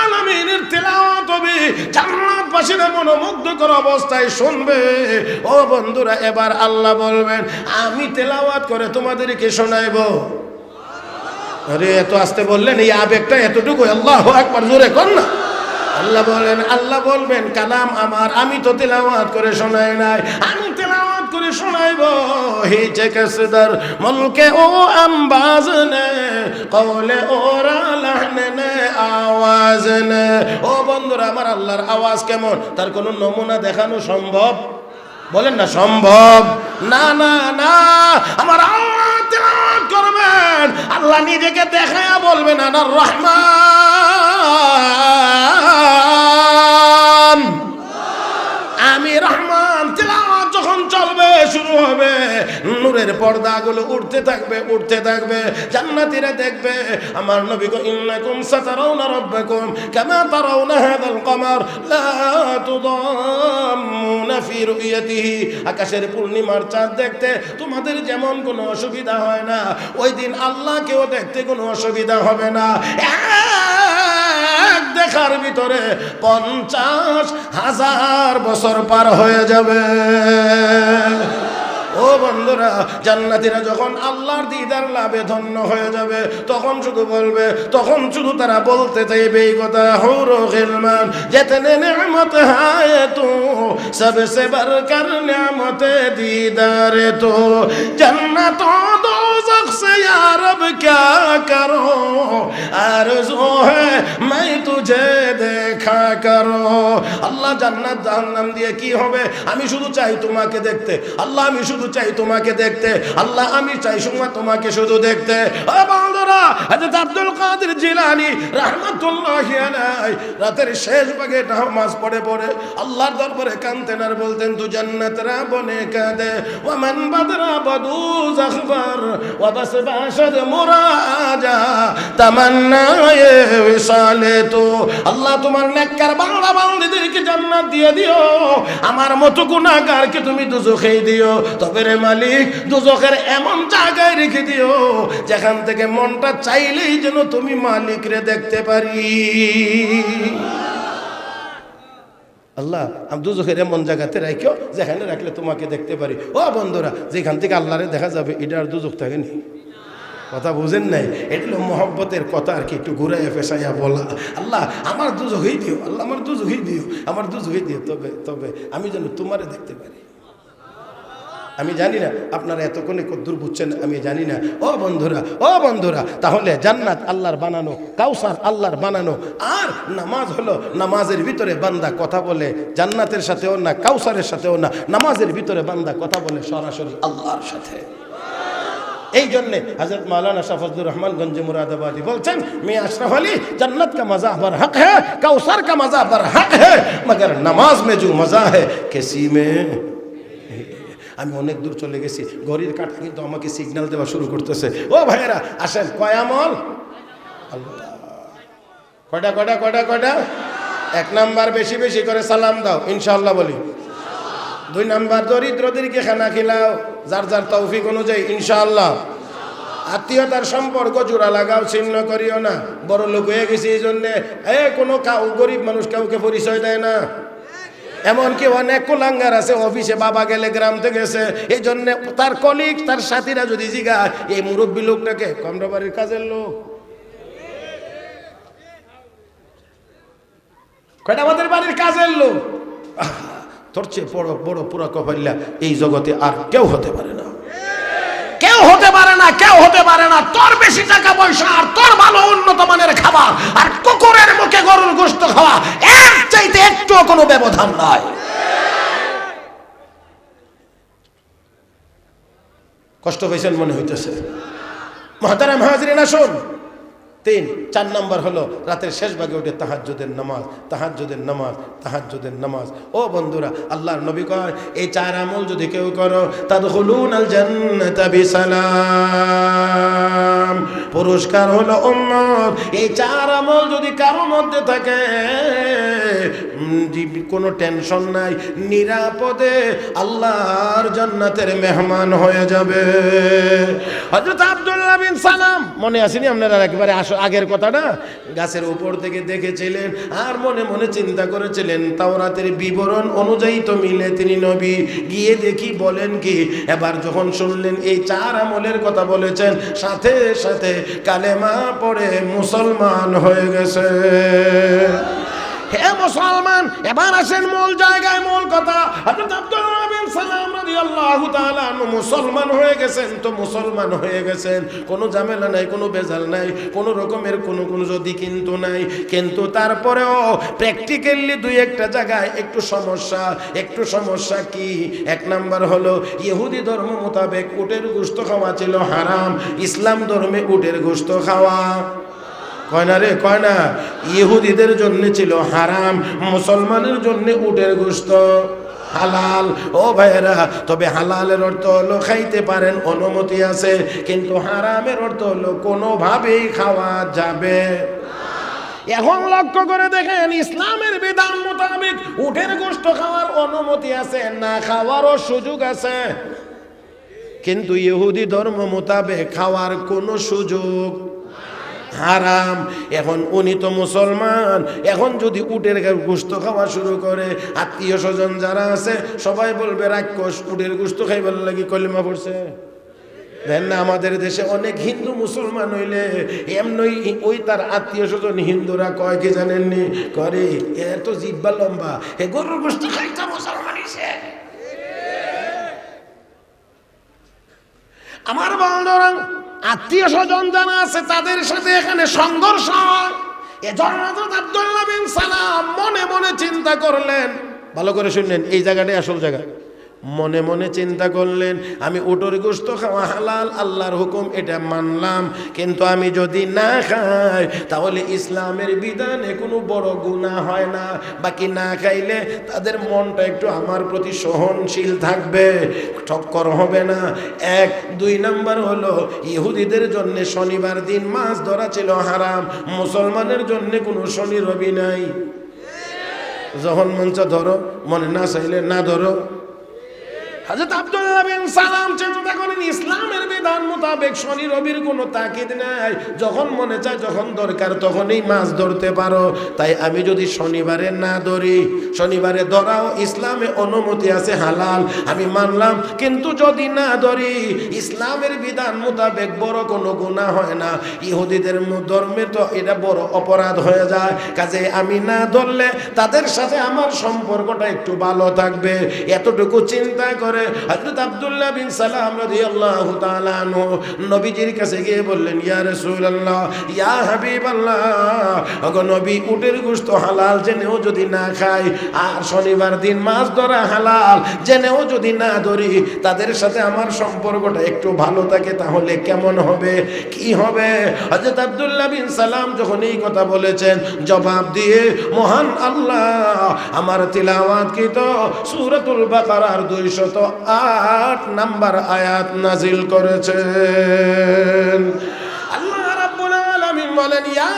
আলামিনের তেলাওয়াত হবে, জান্নাতবাসীরা মনোমুগ্ধকর অবস্থায় শুনবে। ও বন্ধুরা, এবার আল্লাহ বলবেন আমি তেলাওয়াত করে তোমাদেরকে শোনাইব। আরে এত আস্তে বললেন, এই আবেগটা এতটুকু। আল্লাহু আকবার, জোরে কর না। আল্লাহ বলবেন কালাম আমার, আমি তো তেলাওয়াত করে শোনাই নাই, আমি তেলাওয়াত করে শোনাইব। হিচে কসদর মুলকে ও আম্বাজ নে কওলে ওরা লাহনে নে আওয়াজ নে। ও বন্ধুরা, আমার আল্লাহর আওয়াজ কেমন তার কোন নমুনা দেখানো সম্ভব? বলেন না সম্ভব। না না না, আমার আল্লাহ তেলাওয়াত করবেন, আল্লাহ নিজেকে দেখায়া বলবেন আনার রহমান, আমি রহমান। তেলাওয়াত যখন চলবে, শুরু হবে, নূরের পর্দাগুলো উঠতে থাকবে উঠতে থাকবে। জান্নাতীরা দেখবে আমার নবী কো ইন্নাকুম সাতারাউনা রাব্বাকুম কামা তারাউনা হাযাল কমার লা তুদাম্মুনা ফি রুয়াতিহি। আকাশের পূর্ণিমার চাঁদ দেখতে তোমাদের যেমন কোনো অসুবিধা হয় না, ওই দিন আল্লাহকেও দেখতে কোনো অসুবিধা হবে না। এক দেখার ভিতরে 50,000 বছর পার হয়ে যাবে। ও বন্ধুরা, জান্নাতীরা যখন আল্লাহর দিদার লাভে ধন্য হয়ে যাবে, তখন শুধু বলবে, তখন শুধু তারা বলতে চাইবে এই কথা, হুরু গিলমান জিতনে নেমত হায় তো সবসে বরকর নেমত দিদারে তো জান্নাত দোজখ से या रब क्या करो आरज़ू है मैं तुझे देखा करो। আল্লাহ জান্নাত জাহান্নাম দিয়ে কি হবে? আমি শুধু চাই তোমাকে দেখতে। আল্লাহ আমি শুধু চাই তোমাকে দেখতে। আল্লাহ আমি চাই তোমাকে শুধু দেখতে। ও বন্ধুরা, হযরত আব্দুল কাদের জিলানী রাহমাতুল্লাহি আলাইহি রাতের শেষ ভাগে নামাজ পড়ে পড়ে আল্লাহর দরবারে কাঁদতেন আর বলতেন, তু জান্নাত রা বনে কাদে ওয়া মান বাদরা বাদু যাখবার ওয়া বাস বাশদ মুরাজা তামান্নায়ে বিসালে। তো আল্লাহ তোমার নেককার বান্দা বান্দীদেরকে জান্নাত দিয়ে দিও, আমার মতো গুনাহগারকে তুমি দোজখে দিও। তবে রে মালিক, দোজখের এমন জায়গায় রেখে দিও যেখান থেকে মনটা চাইলেই যেন তুমি মালিক রে দেখতে পারি। আল্লাহ আমি দোজখের এমন জায়গাতে রাখো যেখানে রাখলে তোমাকে দেখতে পারি। ও বন্ধুরা, যেখান থেকে আল্লাহরে দেখা যাবে এটা আর দোজখ থাকেনি। কথা বুঝেন নাই? এটা হলো মহব্বতের কথা আর কি, একটু ঘুরাইয়া ফেসাইয়া বলা। আল্লাহ আমার দোজখই দিও, আল্লাহ আমার দোজখই দিও, আমার দোজখই দিও, তবে তবে আমি যেন তোমারে দেখতে পারি। আমি জানি না আপনারা এতক্ষণে কদ্দুর বুঝছেন, আমি জানি না। ও বন্ধুরা, ও বন্ধুরা, তাহলে জান্নাত আল্লাহর বানানো, কাউসার আল্লাহর বানানো, আর নামাজ হলো নামাজের ভিতরে বান্দা কথা বলে জান্নাতের সাথেও না, কাউসারের সাথেও না, নামাজের ভিতরে বান্দা কথা বলে সরাসরি আল্লাহর সাথে। এই জন্যে হযরত মাওলানা শাহ ফজলুর রহমান গঞ্জ মুরাদাবাদী বলছেন, মিয়াঁ আশরাফ আলী जन्नत का मजा बरहक है, कौसर का मजा बरहक है, मगर नमाज में जो मजा है किसी में। আমি অনেক দূর চলে গেছি, ঘড়ির কাঁটা কিন্তু আমাকে সিগন্যাল দেওয়া শুরু করতেছে। ও ভাইয়েরা আসেন, কয় আমল? আল্লাহ কয়টা কয়টা কয়টা কয়টা? 1 নাম্বার বেশি বেশি করে সালাম দাও, ইনশাআল্লাহ বলি। 2 নাম্বার দরিদ্রদেরকে খানা খিলাও যার যার তৌফিক অনুযায়ী, ইনশাআল্লাহ। আত্মীয়তার সম্পর্ক জোড়া লাগাও, ছিন্ন করিও না। বড় লোক হয়ে গেছি এই জন্যে কোনো গরিব মানুষ কাউকে পরিচয় দেয় না। এমনকি অনেক কুলাঙ্গার আছে অফিসে বাবা গেলে গ্রাম থেকে গেছে, এই জন্য তার কলিগ তার সাথীরা যদি জিজ্ঞাসা এই মুরব্বী লোকটাকে কমরা বাড়ির কাজের লোক, কয়টা আমাদের বাড়ির কাজের লোক, তোর চেয়ে বড় বড় পুরা কপাল্লা এই জগতে আর কেউ হতে পারে না, কেউ হতে পারে না, কেউ হতে পারে না। তোর বেশি টাকা পয়সা আর তোর ভালো উন্নত মানের খাবার আর কুকুরের মুখে গরুর গোশত খাওয়া এর চাইতে একটুও কোনো ব্যবধান নাই। কষ্ট পেয়েছেন মনে হইতেছে। মুহতারাম হাজিরিন, আসুন 4 নাম্বার হলো রাতের শেষ ভাগে উঠে তাহাজ্জুদের নামাজ, তাহাজ্জুদের নামাজ, তাহাজ্জুদের নামাজ। ও বন্ধুরা, আল্লাহর নবী কয় এই 4 আমল যদি কেউ করো তাদখুলুনাল জান্নাতা বিসালাম, পুরস্কার হলো উম্মত। এই 4 আমল যদি কারো মধ্যে থাকে কোনো টেনশন নাই, নিরাপদে আল্লাহর জান্নাতের মেহমান হয়ে যাবে। হযরত আব্দুল্লাহ বিন সালাম, মনে আসেনি আপনারা একেবারে আগের কথাটা, গাছের উপর থেকে দেখেছিলেন আর মনে মনে চিন্তা করেছিলেন তাওরাতের বিবরণ অনুযায়ী তো মিলে তিনি নবী, গিয়ে দেখি বলেন কি, এবার যখন শুনলেন এই 4 আমলের কথা বলেছেন সাথে সাথে কালেমা পড়ে মুসলমান হয়ে গেছে। হে মুসলমান, এবার আসেন মূল জায়গায়, মূল কথা। হযরত আব্দুল্লাহ বিন সালাম রাদিয়াল্লাহু তাআলা আনহু মুসলমান হয়ে গেছেন তো মুসলমান হয়ে গেছেন, কোনো ঝামেলা নাই, কোনো বেজাল নাই, কোনো রকমের কোনো যদি কিন্তু নাই। কিন্তু তারপরেও প্র্যাকটিক্যালি 2-1টা জায়গায় একটু সমস্যা কি? 1 নাম্বার হলো ইহুদি ধর্ম মোতাবেক উটের গোশত খাওয়া ছিল হারাম, ইসলাম ধর্মে উটের গোশত খাওয়া কয় না রে, কয় না, ইহুদিদের জন্য ছিল হারাম, মুসলমানের জন্য উটের গোশত হালাল। ও ভাইরা, তবে হালালের অর্থ হলো খাইতে পারেন, অনুমতি আছে, কিন্তু হারামের অর্থ হলো কোনোভাবেই খাওয়া যাবে। এখন লক্ষ্য করে দেখেন, ইসলামের বিধান মোতাবেক উটের গোশত খাওয়ার অনুমতি আছে, না খাওয়ারও সুযোগ আছে, কিন্তু ইহুদি ধর্ম মোতাবেক খাওয়ার কোনো সুযোগ হারাম। এখন উনি তো মুসলমান, এখন যদি উটের গোশত খাওয়া শুরু করে, আত্মীয় স্বজন যারা আছে সবাই বলবে রাক্ষস, উটের গোশত খাইবার লাগি কলিমা পড়ছে। দেন না, আমাদের দেশে অনেক হিন্দু মুসলমান হইলে এমনই ওই তার আত্মীয় স্বজন হিন্দুরা কয় কি জানেননি, করে এত জিব্বা লম্বা, এ গরুর গোশত খাইতে মুসলমান হইছে। আমার বন্ধুরা, আত্মীয় স্বজন যারা আছে তাদের সাথে এখানে সংঘর্ষ হয়। এজন্য আব্দুল্লাহ বিন সালাম মনে মনে চিন্তা করলেন, ভালো করে শুনলেন, এই জায়গাটাই আসল জায়গা। মনে মনে চিন্তা করলেন, আমি উটের গোশত খাওয়া হালাল, আল্লাহর হুকুম, এটা মানলাম, কিন্তু আমি যদি না খাই তাহলে ইসলামের বিধানে কোনো বড় গুনাহ হয় না, বাকি না খাইলে তাদের মনটা একটু আমার প্রতি সহনশীল থাকবে, ঠক্কর হবে না। 1, 2 নাম্বার হলো ইহুদিদের জন্য শনিবার দিন মাছ ধরা ছিল হারাম, মুসলমানের জন্য কোনো শনি রবি নাই, যখন মন চায় ধরো, মনে না চাইলে না ধরো। হযরত আব্দুল্লাহ বিন সালাম চিন্তা করেন ইসলামের বিধান মোতাবেক শনি রবির কোনো তাকিদ নাই, যখন মনে চায় যখন দরকার তখনই মাছ ধরতে পারো, তাই আমি যদি শনিবারে না ধরি, শনিবারে ধরাও ইসলামে অনুমতি আছে, হালাল, আমি মানলাম, কিন্তু যদি না ধরি ইসলামের বিধান মোতাবেক বড় কোনো গুনাহ হয় না, ইহুদিদের ধর্মে তো এটা বড় অপরাধ হয়ে যায়, কাজে আমি না ধরলে তাদের সাথে আমার সম্পর্কটা একটু ভালো থাকবে। এতটুকু চিন্তা করে হযরত আব্দুল্লাহ বিন সালাম রাদিয়াল্লাহু তাআলা আনহু নবীজির কাছে গিয়ে বললেন, ইয়া রাসূলুল্লাহ, ইয়া হাবিবাল্লাহ, ওগো নবী, উটের গোশত হালাল জেনেও যদি না খাই, আর শনিবার দিন মাছ ধরা হালাল জেনেও যদি না ধরি, তাদের সাথে আমার সম্পর্কটা একটু ভালো থাকে, তাহলে কেমন হবে, কি হবে? হযরত আব্দুল্লাহ বিন সালাম যখন এই কথা বলেছেন, জবাব দিয়ে মহান আল্লাহ আমার তিলাওয়াতকৃত সূরাতুল বাকারার 208 নাম্বার আয়াত নাজিল করেছেন। আল্লাহ রাব্বুল আলামিন বলেন, ইয়া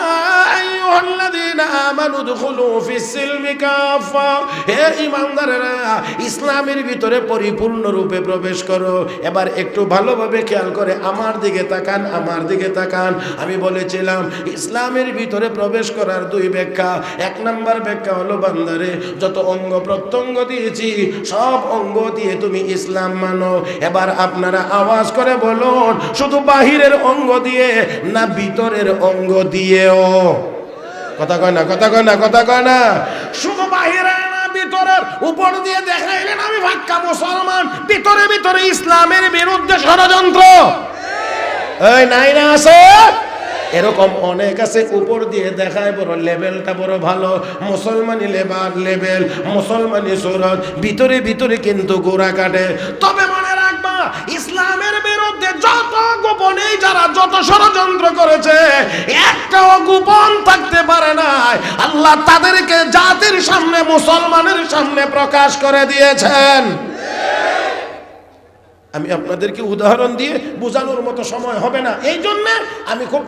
আইয়ুহাল্লাযীনা আমানু দুখুলু ফিস-সিলমি কাফা, হে ঈমানদারেরা ইসলামের ভিতরে পরিপূর্ণরূপে প্রবেশ করো। এবার একটু ভালোভাবে খেয়াল করে আমার দিকে তাকান, আমার দিকে তাকান। আমি বলেছিলাম ইসলামের ভিতরে প্রবেশ করার দুই ব্যাখ্যা। এক নাম্বার ব্যাখ্যা হলো বান্দারে যত অঙ্গ প্রত্যঙ্গ দিয়েছি সব অঙ্গ দিয়ে তুমি ইসলাম মানো। এবার আপনারা আওয়াজ করে বলুন, শুধু বাহিরের অঙ্গ দিয়ে না ভিতরের অঙ্গ দিয়েও? কথা কয় না, কথা কয় না, কথা কয় না। শুধু বাহিরে না ভিতরের, উপর দিয়ে দেখাইলেন আমি পাক্কা মুসলমান, ভিতরে ভিতরে ইসলামের বিরুদ্ধে ষড়যন্ত্র এই নাই না আছে? এরকম অনেক আছে, উপর দিয়ে দেখায় বড় লেভেলটা বড় ভালো, মুসলমানি লেভেল, মুসলমানি সুরত, ভিতরে ভিতরে কিন্তু গোড়া কাটে। তবে মনে রাখবা ইসলামের বিরুদ্ধে যত গোপনে যারা যত ষড়যন্ত্র করেছে একটাও গোপন থাকতে পারে না। আল্লাহ তাদেরকে জাতির সামনে, মুসলমানের সামনে প্রকাশ করে দিয়েছেন। আমি আপনাদেরকে উদাহরণ দিয়ে বোঝানোর মতো সময় হবে না, এই জন্য আমি খুব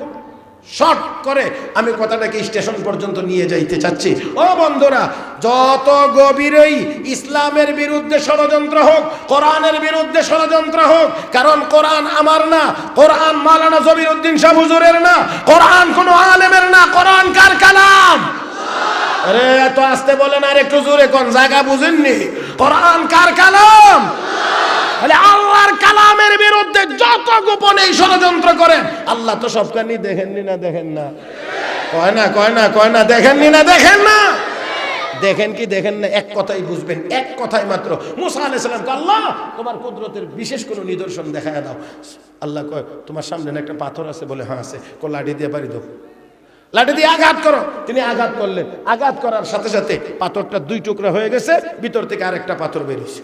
শর্ট করে আমি কথাটাকে স্টেশন পর্যন্ত নিয়ে যাইতে চাচ্ছি। ও বন্ধুরা, যত গভীরেই ইসলামের বিরুদ্ধে ষড়যন্ত্র হোক, কোরআনের বিরুদ্ধে ষড়যন্ত্র হোক, কারণ কোরআন আমার না, কোরআন মাওলানা জবিরউদ্দিন শাহ হুজুরের না, কোরআন কোনো আলেমের না, কোরআন কার কালাম? আরে এত আস্তে বলেন, আর একটু জোরে কোন জায়গা বুঝেননি? কোরআন কার কালাম? আল্লাহর কালামের বিরুদ্ধে যত গোপনে ষড়যন্ত্র করেন, আল্লাহ তো সবখানি দেখেননি না? দেখেন না? কয় না, কয় না, কয় না, দেখেননি না? দেখেন না? দেখেন কি দেখেন না? এক কথাই বুঝবেন, এক কথাই মাত্র। মুসা আলাইহিস সালামকে আল্লাহ তোমার কুদরতের বিশেষ কোনো নিদর্শন দেখায় দাও। আল্লাহ কয় তোমার সামনে একটা পাথর আছে? বলে হ্যাঁ আছে। লাঠি দিয়ে বাড়ি দাও, লাঠি দিয়ে আঘাত করো। তিনি আঘাত করলেন, আঘাত করার সাথে সাথে পাথরটা দুই টুকরা হয়ে গেছে, ভিতর থেকে আরেকটা পাথর বেরিয়েছে।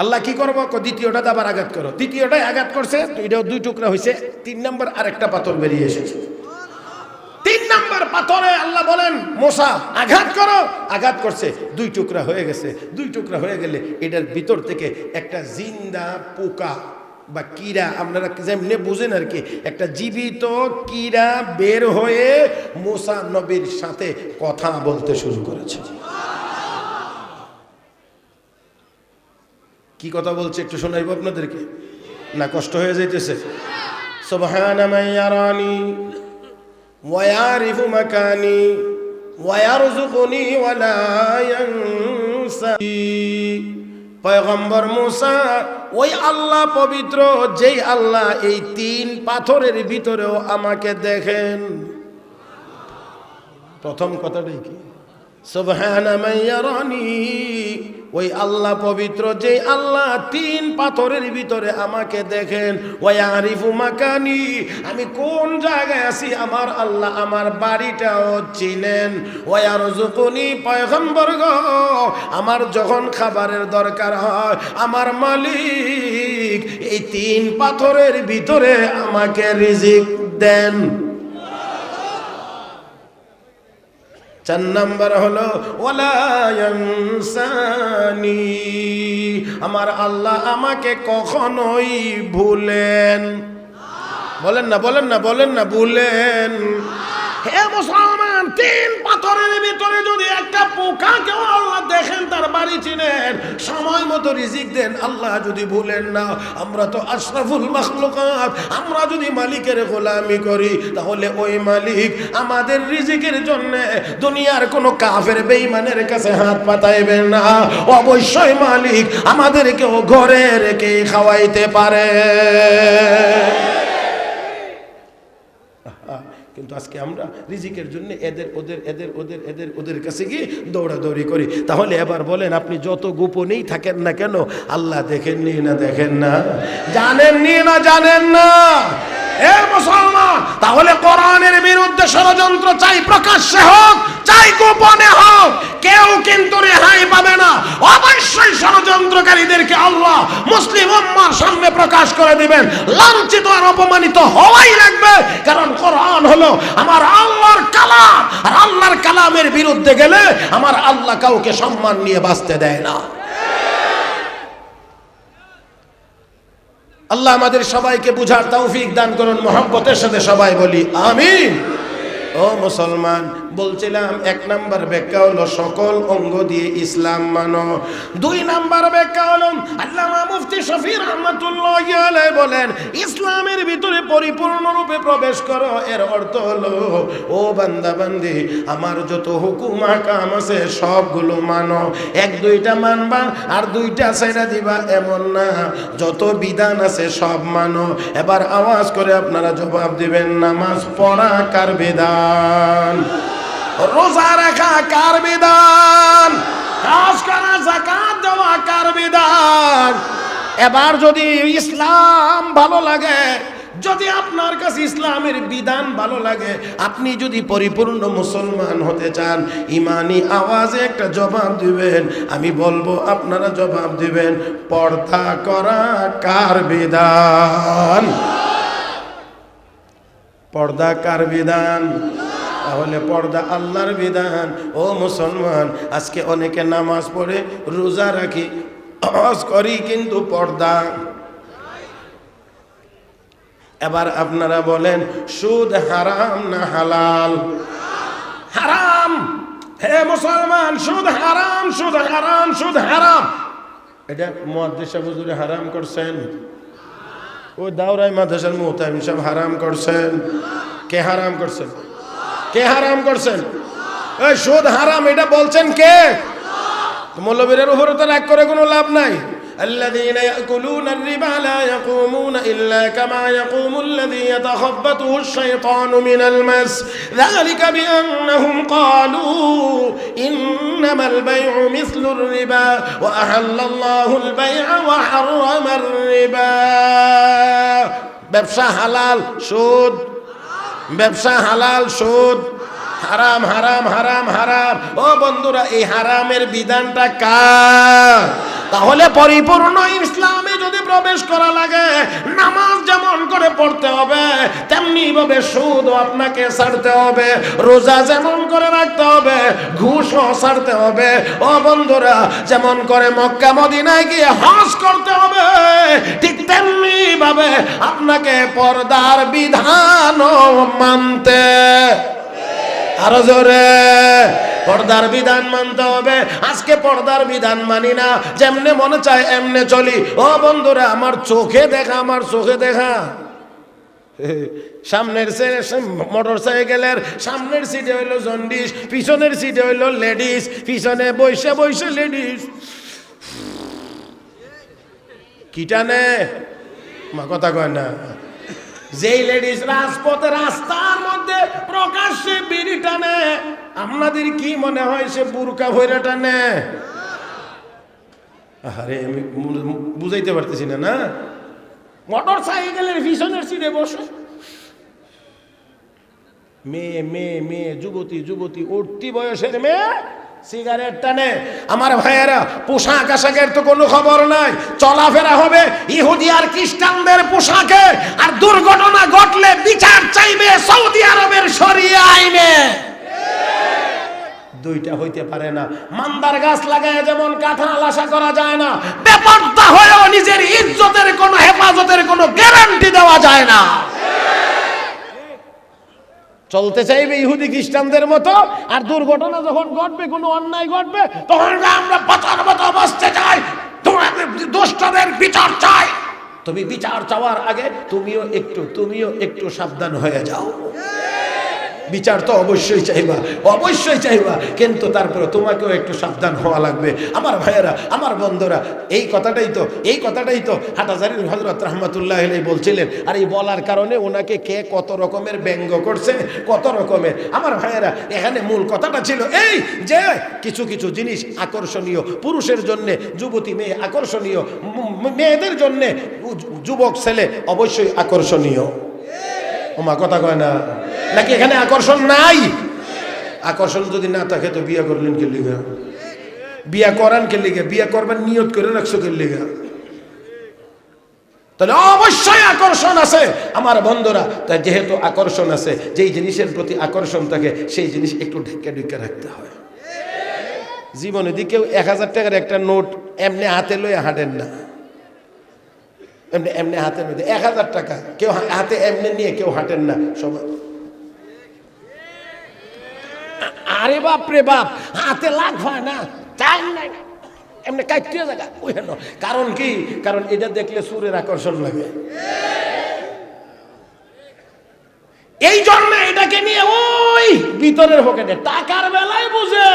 আল্লাহ কি করবো? দ্বিতীয়টা আবার আঘাত করো। দ্বিতীয়টাই আঘাত করছে, এটাও দুই টুকরা হয়েছে। 3 নম্বর আরেকটা পাথর বেরিয়ে এসেছে। 3 নম্বর পাথরে আল্লাহ বলেন মুসা আঘাত করো। আঘাত করছে, দুই টুকরা হয়ে গেছে। দুই টুকরা হয়ে গেলে এটার ভিতর থেকে একটা জিন্দা পোকা বা কীড়া, আপনারা যেমনি বুঝেন আর কি, একটা জীবিত কীড়া বের হয়ে মুসা নবীর সাথে কথা বলতে শুরু করেছে। কি কথা বলছে একটু শোনাইব আপনাদেরকে? না কষ্ট হয়ে যাইতেছে? সুবহানা মান ইয়ারানি ওয়া ইয়ারিফু মাকানি ওয়া ইয়ারযুকুনি ওয়া লা ইয়ানসানি। পয়গম্বর মুসা, ওই আল্লাহ পবিত্র, যেই আল্লাহ এই 3 পাথরের ভিতরেও আমাকে দেখেন। প্রথম কথাটাই কি? সুবহানা মান ইয়ারানি, ওই আল্লাহ পবিত্র, যে আল্লাহ 3 পাথরের ভিতরে আমাকে দেখেন। ওয়া ইয়ারিফু মাকানি, আমি কোন জায়গায় আছি আমার আল্লাহ আমার বাড়িটাও চিনেন। ওয়া ইয়ারযুকুনি, পয়গম্বর গো আমার যখন খাবারের দরকার হয় আমার মালিক এই 3 পাথরের ভিতরে আমাকে রিজিক দেন। 4 নম্বর হলো ওয়ালা ইয়ানসানি, আমার আল্লাহ আমাকে কখনোই ভুলেন। বলেন না, বলেন না, বলেন না, ভুলেন। হে মুসলমান, 3 পাথরের ভিতরে যদি একটা পোকাকেও আল্লাহ দেখেন, তার বাড়ি চিনেন, সময় মতো রিজিক দেন, আল্লাহ যদি ভুলেন না। আমরা তো আশরাফুল মাখলুকাত, আমরা যদি মালিকের গোলামি করি তাহলে ওই মালিক আমাদের রিজিকের জন্য দুনিয়ার কোনো কাফের বেঈমানের কাছে হাত পাতাইবেন না। অবশ্যই মালিক আমাদেরকেও ঘরে রেখে খাওয়াইতে পারে। কিন্তু আজকে আমরা রিজিকের জন্য এদের ওদের এদের ওদের এদের ওদের কাছে গিয়ে দৌড়াদৌড়ি করি। তাহলে এবার বলেন, আপনি যত গোপনেই থাকেন না কেন, আল্লাহ দেখেননি না? দেখেন না? জানেননি না? জানেন না? এ মুসলমান, তাহলে কোরআনের বিরুদ্ধে ষড়যন্ত্র চাই প্রকাশ্যে হোক চাই গোপনে হোক, কেউ কিন্তু রেহাই পাবে না। অবশ্যই ষড়যন্ত্রকারীদেরকে আল্লাহ মুসলিম উম্মার সামনে প্রকাশ করে দিবেন। লাঞ্ছিত আর অপমানিত হওয়াই লাগবে, কারণ কোরআন হলো আমার আল্লাহর কালাম, আর আল্লাহর কালামের বিরুদ্ধে গেলে আমার আল্লাহ কাউকে সম্মান নিয়ে বাঁচতে দেয় না। আল্লাহ আমাদের সবাইকে বুঝার তৌফিক দান করুন। মহব্বতের সাথে সবাই বলি আমিন। ও মুসলমান, বলছিলাম 1 নাম্বার ব্যাখ্যা হলো সকল অঙ্গ দিয়ে ইসলাম মানো। 2 নাম্বার ব্যাখ্যা হলো আল্লামা মুফতি শফি রহমাতুল্লাহি আলাইহি বলেন, ইসলামের ভিতরে পরিপূর্ণরূপে প্রবেশ করো। এর অর্থ হলো, ও বান্দা বান্দি, আমার যত হুকুম আহকাম আছে সবগুলো মানো। 1-2টা মানবা আর 2টা ছেড়ে দিবা এমন না, যত বিধান আছে সব মানো। এবার আওয়াজ করে আপনারা জবাব দিবেন, নামাজ পড়া কার বিধান? রোজা রাখা কার বিধান? হজ করা, যাকাত দেওয়া কার বিধান? এবার যদি ইসলাম ভালো লাগে, যদি আপনার কাছে ইসলামের বিধান ভালো লাগে, আপনি যদি পরিপূর্ণ মুসলমান হতে চান, ইমানি আওয়াজে একটা জবাব দিবেন। আমি বলবো, আপনারা জবাব দিবেন, পর্দা করা কার বিধান? পর্দা কার বিধান? তাহলে পর্দা আল্লাহর বিধান। ও মুসলমান, আজকে অনেকে নামাজ পড়ে, রোজা রাখি, হজ করি, কিন্তু পর্দা। এবার আপনারা বলেন, সুদ হারাম না হালাল? হারাম। হে মুসলমান, সুদ হারাম, সুদ হারাম, সুদ হারাম। এটা মুহাদ্দিস হুজুরে হারাম করছেন? ওই দাওরাই মাদ্রাসার মুহতামিম সাহেব হারাম করছেন? কে হারাম করছেন? কে হারাম করছেন? এই সুদ হারাম এটা বলছেন কে? মৌলবীদের উপরে তো রাগ করে কোনো লাভ নাই। الذين يأكلون الربا لا يقومون إلا كما يقوم الذي يتخبطه الشيطان من المس ذلك بأنهم قالوا إنما البيع مثل الربا وأحل الله البيع وحرم الربا। ব্যবসা হালাল, সুদ। ব্যবসা হালাল, সুদ হারাম, হারাম, হারাম, হারাম। ও বন্ধুরা, এই হারামের বিধানটা কার? তাহলে পরিপূর্ণ ইসলামে যদি প্রবেশ করা লাগে, নামাজ যেমন করে পড়তে হবে, তেমনি ভাবে সুদও আপনাকে ছাড়তে হবে। রোজা যেমন করে রাখতে হবে, ঘুষও ছাড়তে হবে। ও বন্ধুরা, যেমন করে মক্কা মদিনায় গিয়ে হজ করতে হবে, ঠিক তেমনি ভাবে আপনাকে পর্দার বিধানও মানতে, আরো জোরে, পর্দার বিধান মানতে হবে। আজকে পর্দার বিধান মানি না, যেমনে মনে চায় এমনে চলি। ও বন্ধুরা, আমার চোখে দেখা, আমার চোখে দেখা, সামনের মোটর সাইকেলের সামনের সিটে হইলো জন্ডিস, পিছনের সিটে হইলো লেডিস, পিছনে বৈশে বৈশে লেডিস কিটানে মা কথা কয় না। যেই লেডিস রাজপথে, রাস্তার মধ্যে প্রকাশ্যে বিড়ি টানে, আপনাদের কি মনে হয় সে বুরকা ভৈরা টানে? আরে আমি বুঝাইতে পারতেছি না। না, মোটর সাইকেলের পিছনের সিটে বসে মেয়ে, মেয়ে, মেয়ে, যুবতী, যুবতী, উঠতি বয়সের মেয়ে সিগারেট টানে। আমার ভাইয়েরা, পোশাক আশাকের তো কোনো খবর নাই, চলাফেরা হবে ইহুদি আর খ্রিস্টানদের পোশাকে। আর দুর্ঘটনা ঘটলে বিচার চাইবে সৌদি আরবের শরিয়া আইনে। দুইটা হইতে পারে না। মান্দার গাছ লাগায় যেমন কাঁঠাল আশা করা যায় না, বেপরদা হয়েও নিজের ইজ্জতের কোনো হেফাজতের কোনো গ্যারান্টি দেওয়া যায় না। চলতে চাইবে ইহুদি খ্রিস্টানদের মতো, আর দুর্ঘটনা যখন ঘটবে, কোনো অন্যায় ঘটবে, তখন আমরা পাতার মতো বসতে চাই, তোমাদের দুষ্টদের বিচার চাই। তুমি বিচার চাওয়ার আগে তুমিও একটু সাবধান হয়ে যাও। বিচার তো অবশ্যই চাইবা, অবশ্যই চাইবা, কিন্তু তারপরে তোমাকেও একটু সাবধান হওয়া লাগবে। আমার ভাইয়েরা, আমার বন্ধুরা, এই কথাটাই তো হাটহাজারীর হযরত রাহমাতুল্লাহি আলাইহি বলছিলেন। আর এই বলার কারণে ওনাকে কে কত রকমের ব্যঙ্গ করছে, কত রকমের। আমার ভাইয়েরা, এখানে মূল কথাটা ছিল এই যে কিছু কিছু জিনিস আকর্ষণীয়, পুরুষের জন্য যুবতী মেয়ে আকর্ষণীয়, মেয়েদের জন্য যুবক ছেলে অবশ্যই আকর্ষণীয়। ওমা কথা কয় না, নাকি এখানে আকর্ষণ নাই? আকর্ষণ যদি না থাকে তো বিয়ে করলেন কে লিগা? বিয়ে করান কে লিগা? বিয়ে করবার নিয়ত করে রাখছো কে লিগা? তাহলে অবশ্যই আকর্ষণ আছে আমার বন্ধুরা। তাই যেহেতু আকর্ষণ আছে, যেই জিনিসের প্রতি আকর্ষণ থাকে সেই জিনিস একটু ঢেকে ঢেকে রাখতে হয়। জীবনে যদি কেউ 1000 টাকার একটা নোট এমনি হাতে লয়ে হাঁটেন না, এমনি এমনি হাতের মধ্যে 1000 টাকা, কেউ হাতে এমনি নিয়ে কেউ হাঁটেন না সবাই। আরে বাপ রে বাপ, হাতে লাগবে না, চাই নাই, এমনি কাটিয়ে জায়গা ওই। কারণ কি? কারণ এটা দেখলে সুরের আকর্ষণ লাগে, এই জন্য এটাকে নিয়ে ওই ভিতরের পকেটে টাকার বেলায় বুঝে।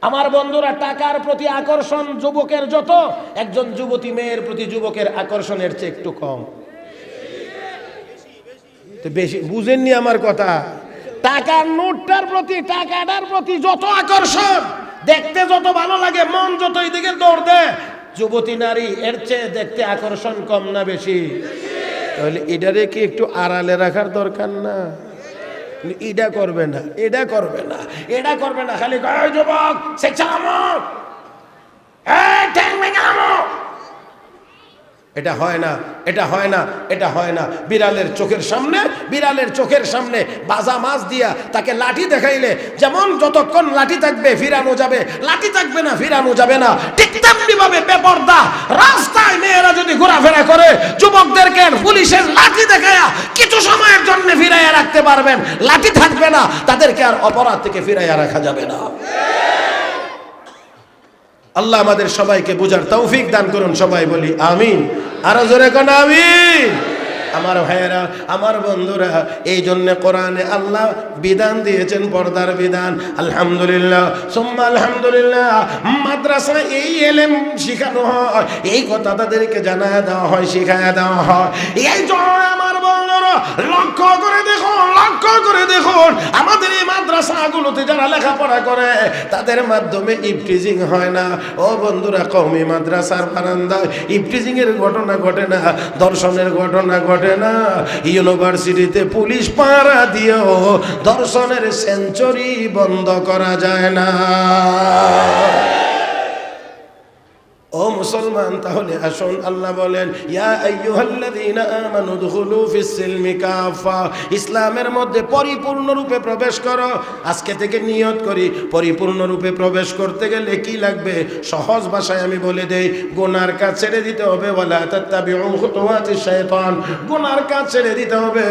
আমার বন্ধুরা, টাকার প্রতি আকর্ষণ যুবকের যত, একজন যুবতী মেয়ের প্রতি যুবকের আকর্ষণের চেয়ে একটু কম, তো বেশি বুঝেননি আমার কথা। টাকার নোটটার প্রতি, টাকাটার প্রতি যত আকর্ষণ, দেখতে যত ভালো লাগে, মন যত এইদিকে দৌড় দেয়, যুবতী নারী এর চেয়ে দেখতে আকর্ষণ কম না বেশি? তাহলে এটারে কি একটু আড়ালে রাখার দরকার না? এটা করবে না, এটা করবে না, এটা করবে না, খালি কয় যুবক এটা হয় না, এটা হয় না, এটা হয় না। বিড়ালের চোখের সামনে, বিড়ালের চোখের সামনে বাজা মাছ দিয়া তাকে লাঠি দেখাইলে যেমন যতক্ষণ লাঠি থাকবে ফিরানো যাবে, লাঠি থাকবে না ফিরানো যাবে না, ঠিক তেমনি ভাবে বেপরদা রাস্তায় মেয়েরা যদি ঘোরাফেরা করে, যুবকদেরকে পুলিশের লাঠি দেখায়া কিছু সময়ের জন্য ফিরাইয়া রাখতে পারবেন, লাঠি থাকবে না, তাদেরকে আর অপরাধ থেকে ফিরাইয়া রাখা যাবে না। আল্লাহ আমাদের সবাইকে বুঝার তৌফিক দান করুন, সবাই বলি আমিন। আরো জোরে কোন আমিন। আমার ভাইয়েরা, আমার বন্ধুরা, এই জন্য কোরআনে আল্লাহ বিধান দিয়েছেন, পর্দার বিধান। আলহামদুলিল্লাহ সুম্মা আলহামদুলিল্লাহ। মাদ্রাসায় এই ইলম শেখানো হয়, এই কথা তাদেরকে জানায় দেওয়া হয়, শিখায় দেওয়া হয়। এই জন্য আমার বন্ধুরা, লক্ষ্য করে দেখুন, লক্ষ্য করে দেখুন, আমাদের এই মাদ্রাসাগুলোতে যারা লেখাপড়া করে তাদের মাধ্যমে ইফটিজিং হয় না। ও বন্ধুরা, কওমি মাদ্রাসার বারান্দায় ইফটিজিং এর ঘটনা ঘটে না, দর্শনের ঘটনা ঘটে না। ইউনিভার্সিটিতে পুলিশ পাহারা দিয়েও দর্শনের সেঞ্চুরি বন্ধ করা যায় না। ও মুসলমান, তাহলে আসুন, আল্লাহ বলেন ইয়া আইয়ুহাল্লাযীনা আমানু দুখুলু ফিস-সিলমি কাফা, ইসলামের মধ্যে পরিপূর্ণ রূপে প্রবেশ করো। আজকে থেকে নিয়ত করি, পরিপূর্ণ রূপে প্রবেশ করতে গেলে কি লাগবে? সহজ ভাষায় আমি বলে দেই, গুনার কাজ ছেড়ে দিতে হবে, ওয়ালা তাত্তাবিউ খুতুওয়াতিশ শাইতান, গুনার কাজ ছেড়ে দিতে হবে,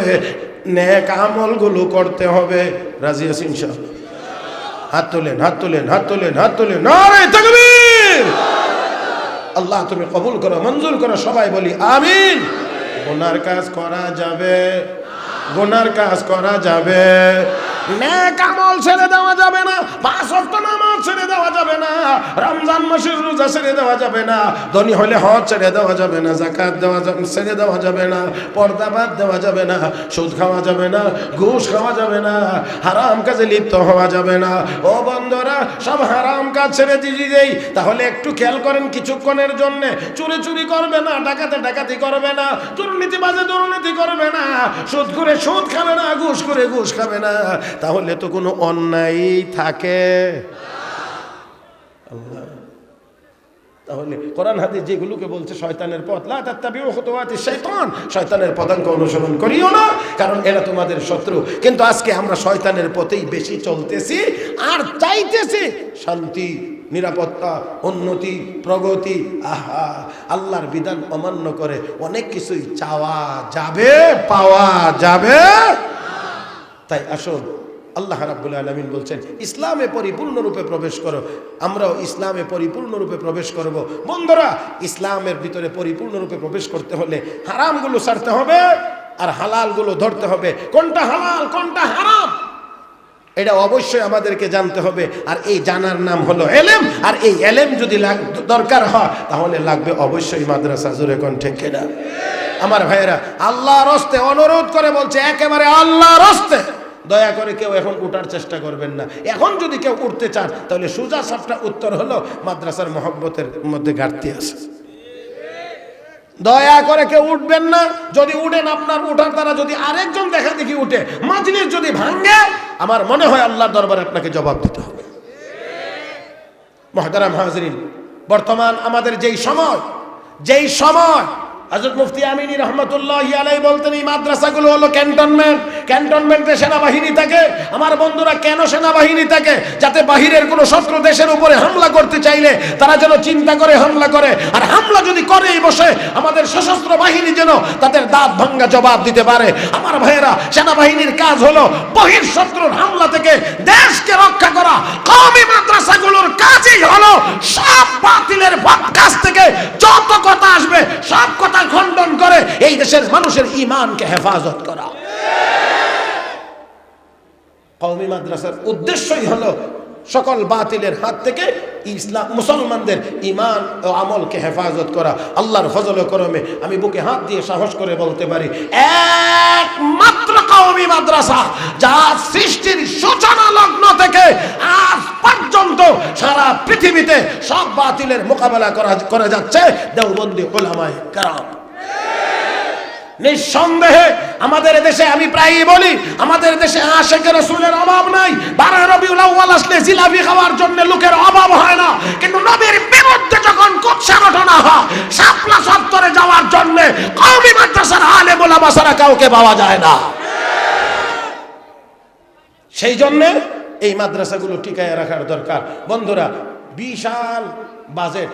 নেক আমলগুলো করতে হবে। রাজি আছেন ইনশাআল্লাহ? হাত তোলেন, হাত তোলেন, হাত তোলেন, হাত তোলেন, নারে তাকবীর। আল্লাহ তুমি কবুল করো, মঞ্জুর করো, সবাই বলি আমিন। গুনার কাজ করা যাবে, গুনার কাজ করা যাবে, নেক আমল ছেড়ে দেওয়া যাবে না, 5 ওয়াক্ত নামাজ ছেড়ে দেওয়া যাবে না, রমজান মাসের রোজা ছেড়ে দেওয়া যাবে না, ধনী হলে হজ ছেড়ে দেওয়া যাবে না, যাকাত দেওয়া ছেড়ে দেওয়া যাবে না, পর্দা বাদ দেওয়া যাবে না, সুদ খাওয়া যাবে না, ঘুষ খাওয়া যাবে না, হারাম কাজে লিপ্ত হওয়া যাবে না। ও বন্ধুরা, সব হারাম কাজ ছেড়ে দিয়ে দেই। তাহলে একটু খেয়াল করেন, কিছুক্ষণের জন্য চুরি চুরি করবে না, ডাকাতে ডাকাতি করবে না, দুর্নীতিবাজে দুর্নীতি করবে না, সুদ করে সুদ খাবে না, ঘুষ করে ঘুষ খাবে না, তাহলে তো কোনো অন্যায় থাকে। আল্লাহ তাহলে কোরআন হাদিস যেগুলোকে বলছে শয়তানের পথ, লা তাত্তাবিউ খুতুওয়াতিশ শাইতান, শয়তানের পদাঙ্ক অনুসরণ করিও না, কারণ এরা তোমাদের শত্রু। কিন্তু আজকে আমরা শয়তানের পথেই বেশি চলতেছি আর চাইতেছি শান্তি, নিরাপত্তা, উন্নতি, প্রগতি। আহা, আল্লাহর বিধান অমান্য করে অনেক কিছুই চাওয়া যাবে, পাওয়া যাবে। তাই আসুন, আল্লাহ রাব্বুল আলামিন বলছেন ইসলামে পরিপূর্ণরূপে প্রবেশ করো। আমরাও ইসলামে পরিপূর্ণরূপে প্রবেশ করব। বন্ধুরা, ইসলামের ভিতরে পরিপূর্ণরূপে প্রবেশ করতে হলে হারামগুলো ছাড়তে হবে আর হালালগুলো ধরতে হবে। কোনটা হালাল, কোনটা হারাম, এটা অবশ্যই আমাদেরকে জানতে হবে। আর এই জানার নাম হলো এলেম। আর এই এলেম যদি দরকার হয় তাহলে লাগবে অবশ্যই মাদ্রাসা। জোরে কোন ঠিক কিনা? আমার ভাইয়েরা, আল্লাহর হস্তে অনুরোধ করে বলছে, একেবারে আল্লাহর হস্তে দয়া করে কেউ এখন উঠার চেষ্টা করবেন না। এখন যদি কেউ উঠতে চান তাহলে সোজা সাপটা উত্তর হলো মাদ্রাসার মহব্বতের মধ্যে ঘাটতি আছে। দয়া করে কেউ উঠবেন না। যদি উঠেন, আপনার উঠার দ্বারা যদি আরেকজন দেখা দেখি উঠে, মাজলিস যদি ভাঙে, আমার মনে হয় আল্লাহর দরবারে আপনাকে জবাব দিতে হবে। মুহতারাম হাজরিন, বর্তমান আমাদের যেই সময় হযরত মুফতি আমিনী রহমাতুল্লাহি আলাইহি বলতেন এই মাদ্রাসাগুলো হলো ক্যান্টনমেন্ট, ক্যান্টনমেন্টে সেনাবাহিনী থাকে। আমার বন্ধুরা, কেন সেনাবাহিনী থাকে? যাতে বাহিরের কোনো শত্রু দেশের উপরে হামলা করতে চাইলে তারা যেন চিন্তা করে হামলা করে, আর হামলা যদি করেই বসে আমাদের সশস্ত্র বাহিনী যেন তাদের দাঁত ভাঙ্গা জবাব দিতে পারে। আমার ভাইয়েরা, সেনাবাহিনীর কাজ হলো বহির শত্রুর হামলা থেকে দেশকে রক্ষা করা। কওমি মাদ্রাসাগুলোর কাজই হলো সব বাতিলের কাছ থেকে যত কথা আসবে সব কথা খণ্ডন করে এই দেশের মানুষের ঈমানকে হেফাজত করা। কওমি মাদ্রাসার উদ্দেশ্যই হলো সকল বাতিলের হাত থেকে ইসলাম মুসলমানদের ঈমান ও আমলকে হেফাজত করা। আল্লাহর ফজল ও করমে আমি বুকে হাত দিয়ে সাহস করে বলতে পারি, একমাত্র কওমি মাদ্রাসা যা সৃষ্টির সূচনা লগ্ন থেকে আজ পর্যন্ত সারা পৃথিবীতে সব বাতিলের মোকাবেলা করা যাচ্ছে দেওবন্দি উলামায়ে কেরাম। নিঃসন্দেহে আমাদের দেশে, আমি প্রায়ই বলি, আমাদের দেশে আশিকে রাসূলের অভাব নাই। 12 রবিউল আউয়াল আসলে জিলাপি খাওয়ার জন্য লোকের অভাব হয় না, কিন্তু নবীর বিরুদ্ধে যখন কুৎসা ঘটনা হয় শাপলা চত্বরে যাওয়ার জন্য কওমি মাদ্রাসার আলেম ওলামা ছাড়া কাউকে পাওয়া যায় না। সেই জন্য এই মাদ্রাসাগুলো টিকায় রাখার দরকার। বন্ধুরা, বিশাল বাজেট